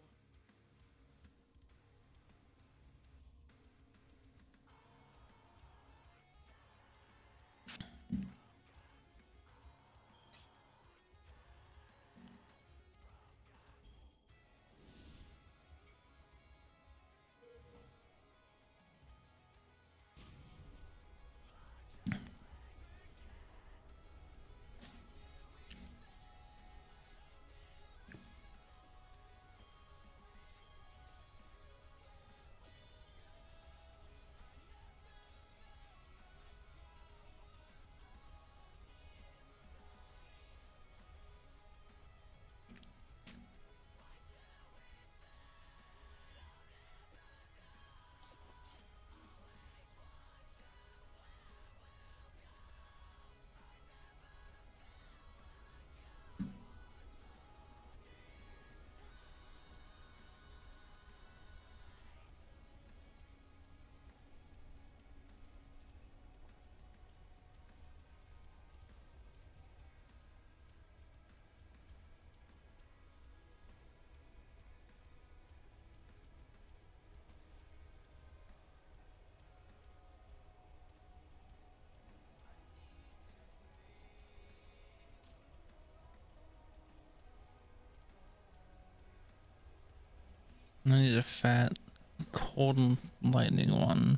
I need a fat, cold and lightning one.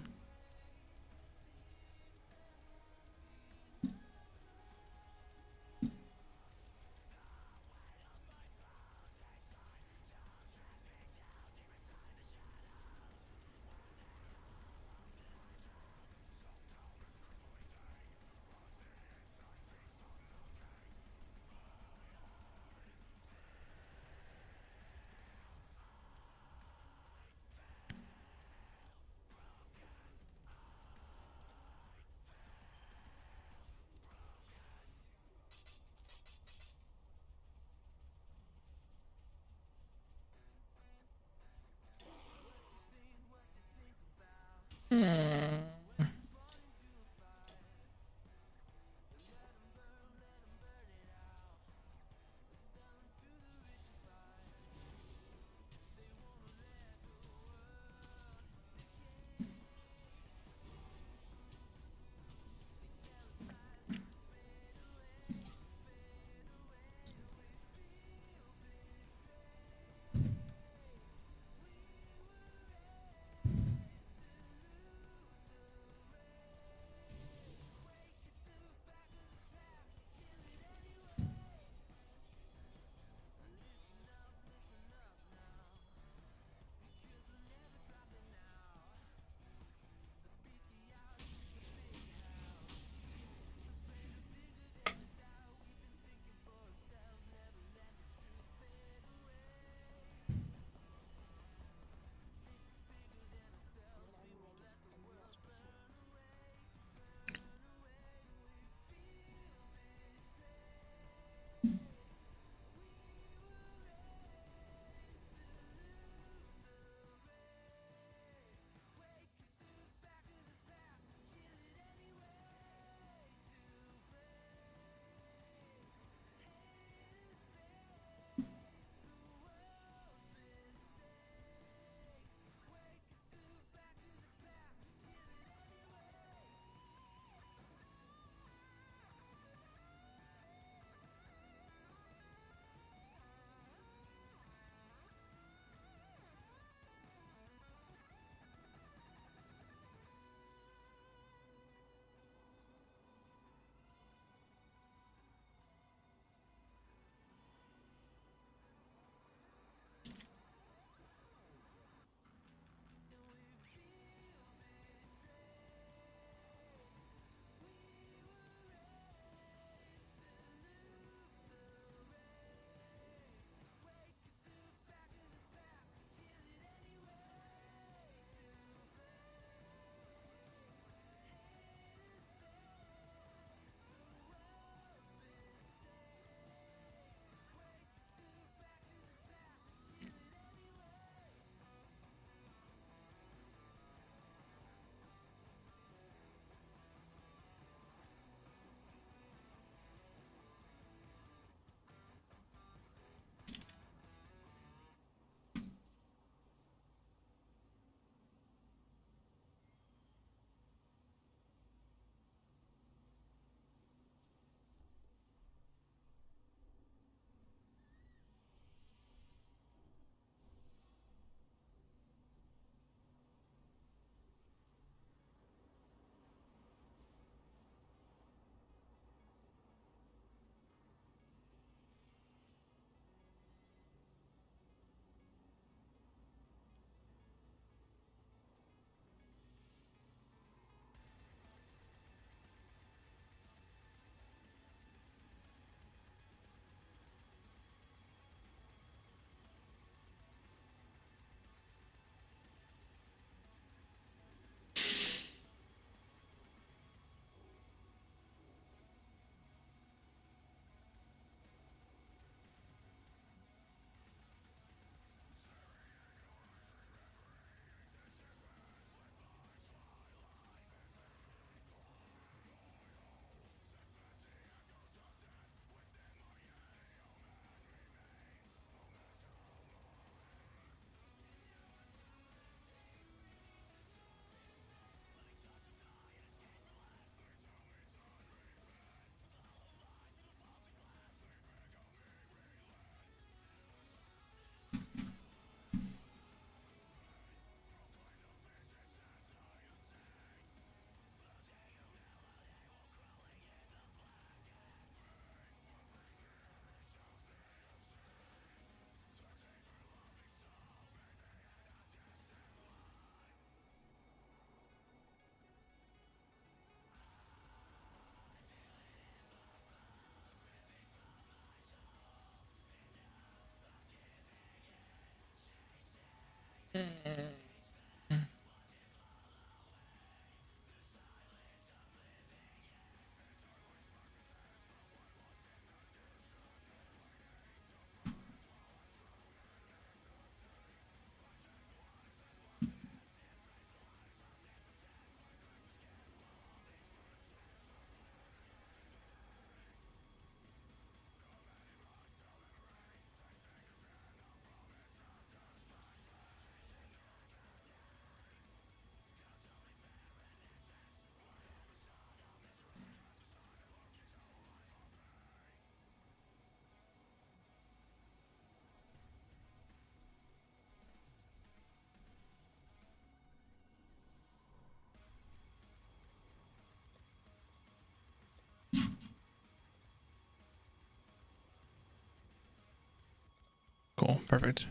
Cool. Perfect.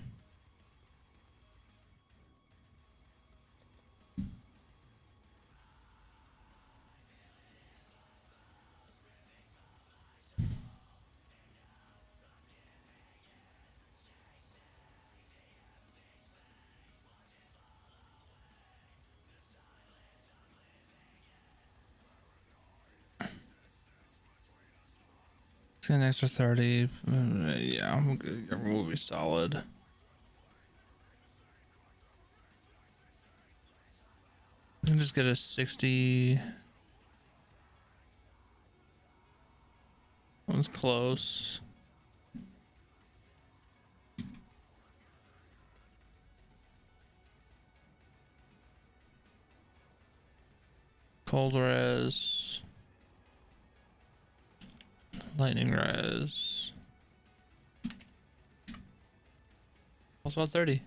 It's an extra 30. Yeah, I'm good. We'll be solid. We can just get a 60. That one's close. Cold res. Lightning res. Also about 30.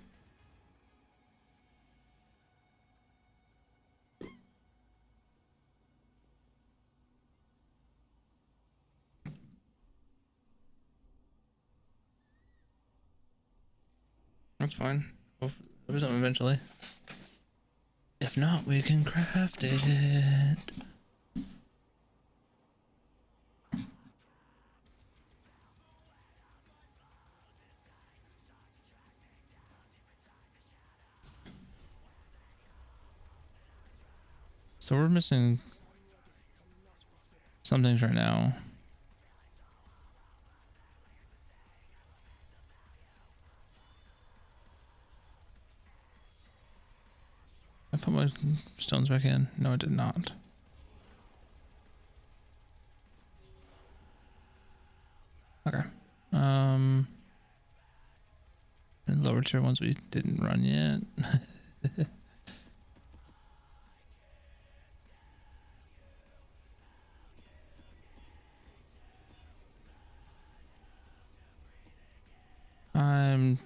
That's fine. We'll do something eventually. If not, we can craft it. So we're missing some things right now. I put my stones back in. No, I did not. Okay. And lower tier ones we didn't run yet. I'm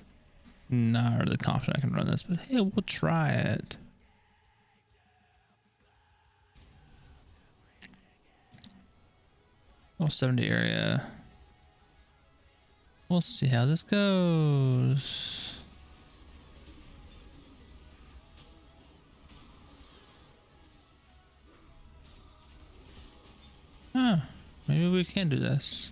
not really confident I can run this, but hey, we'll try it. Oh, 70 area. We'll see how this goes. Huh. Maybe we can do this.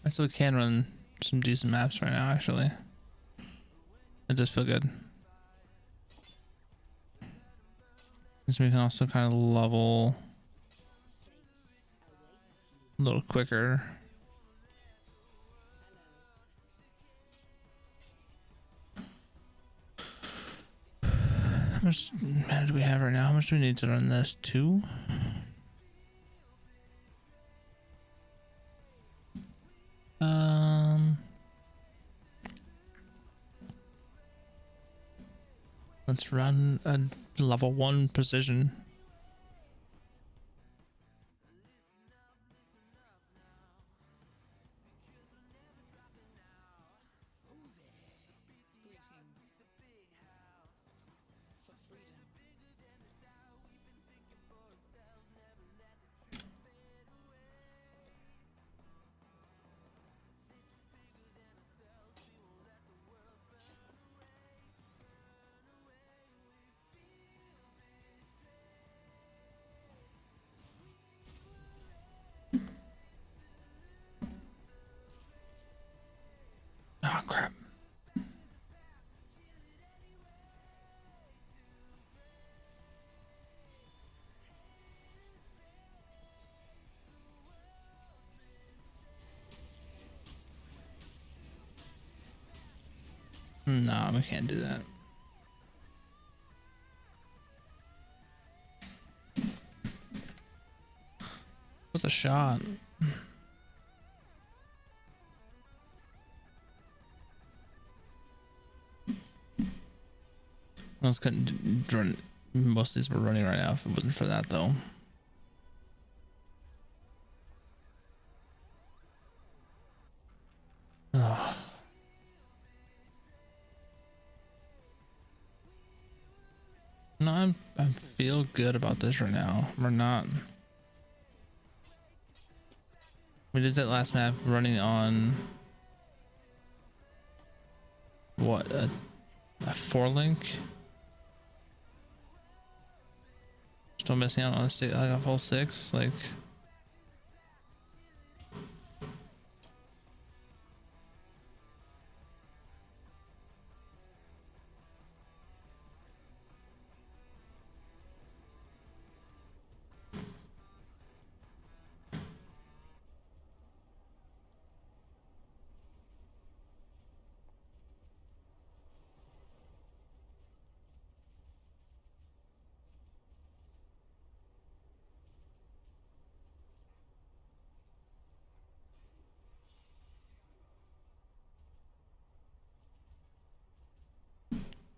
I still can run some decent maps right now, actually. It does feel good. This we can also kind of level a little quicker. How much mana do we have right now? How much do we need to run this? 2? Let's run a level 1 precision. Greetings. For freedom. Oh crap. No, we can't do that. What's a shot? I was couldn't run. Most of these were running right now if it wasn't for that though. Oh. No, I feel good about this right now. We're not. We did that last map running on what a 4-link. Still missing out on a full 6. Like.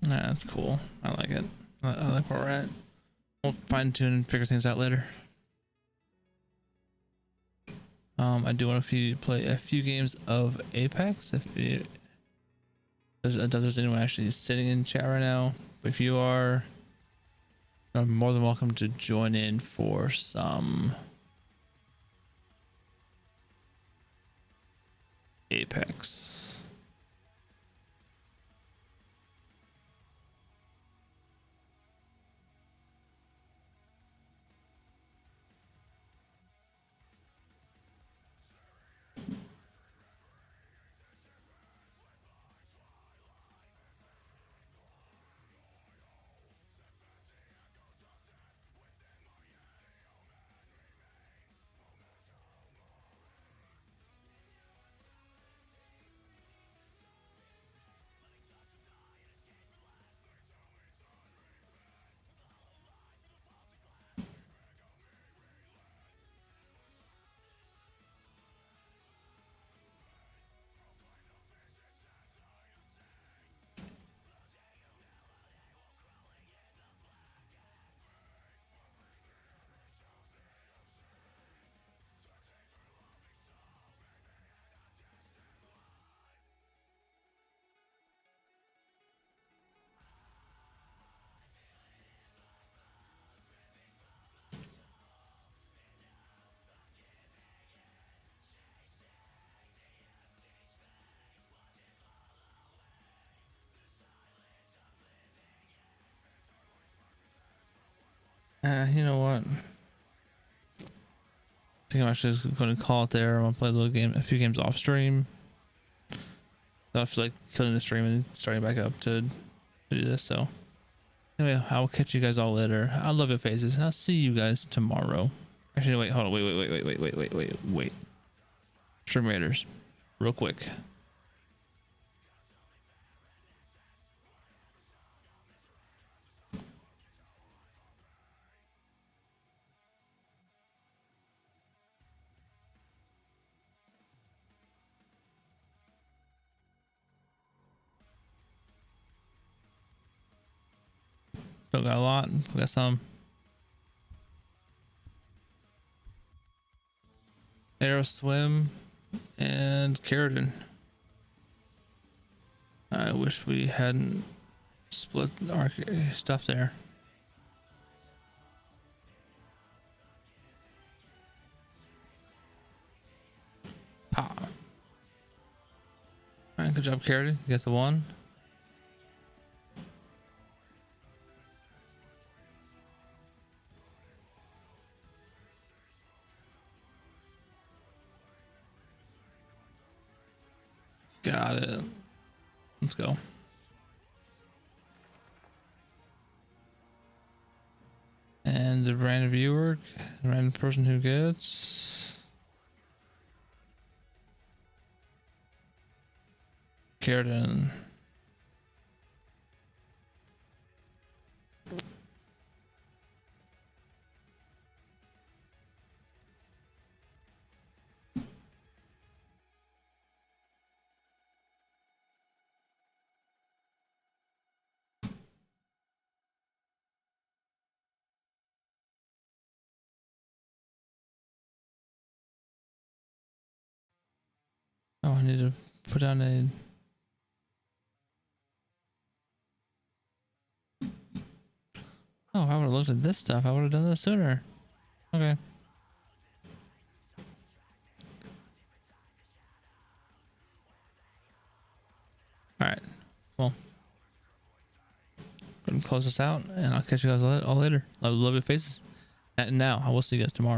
Yeah, that's cool. I like it. I like where we're at. We'll fine tune and figure things out later. I do want to play a few games of Apex. If there's anyone actually sitting in chat right now, but if you are, you're more than welcome to join in for some Apex. You know what? I think I'm actually going to call it there. I'm gonna play a few games off stream. I feel like killing the stream and starting back up to do this. So anyway, I'll catch you guys all later. I love your faces, and I'll see you guys tomorrow. Actually, wait, hold on, wait. Stream Raiders, real quick. Still got a lot. We got some. Arrow Swim and Keratin. I wish we hadn't split our stuff there. Pa. Alright, good job, Keratin. You got the one. Got it. Let's go. And the random viewer, the random person who gets Keratin. Oh, I need to put down a... Oh, I would have looked at this stuff. I would have done this sooner. Okay. Alright. Well. Go and close this out, and I'll catch you guys all later. I love your faces. And now, I will see you guys tomorrow.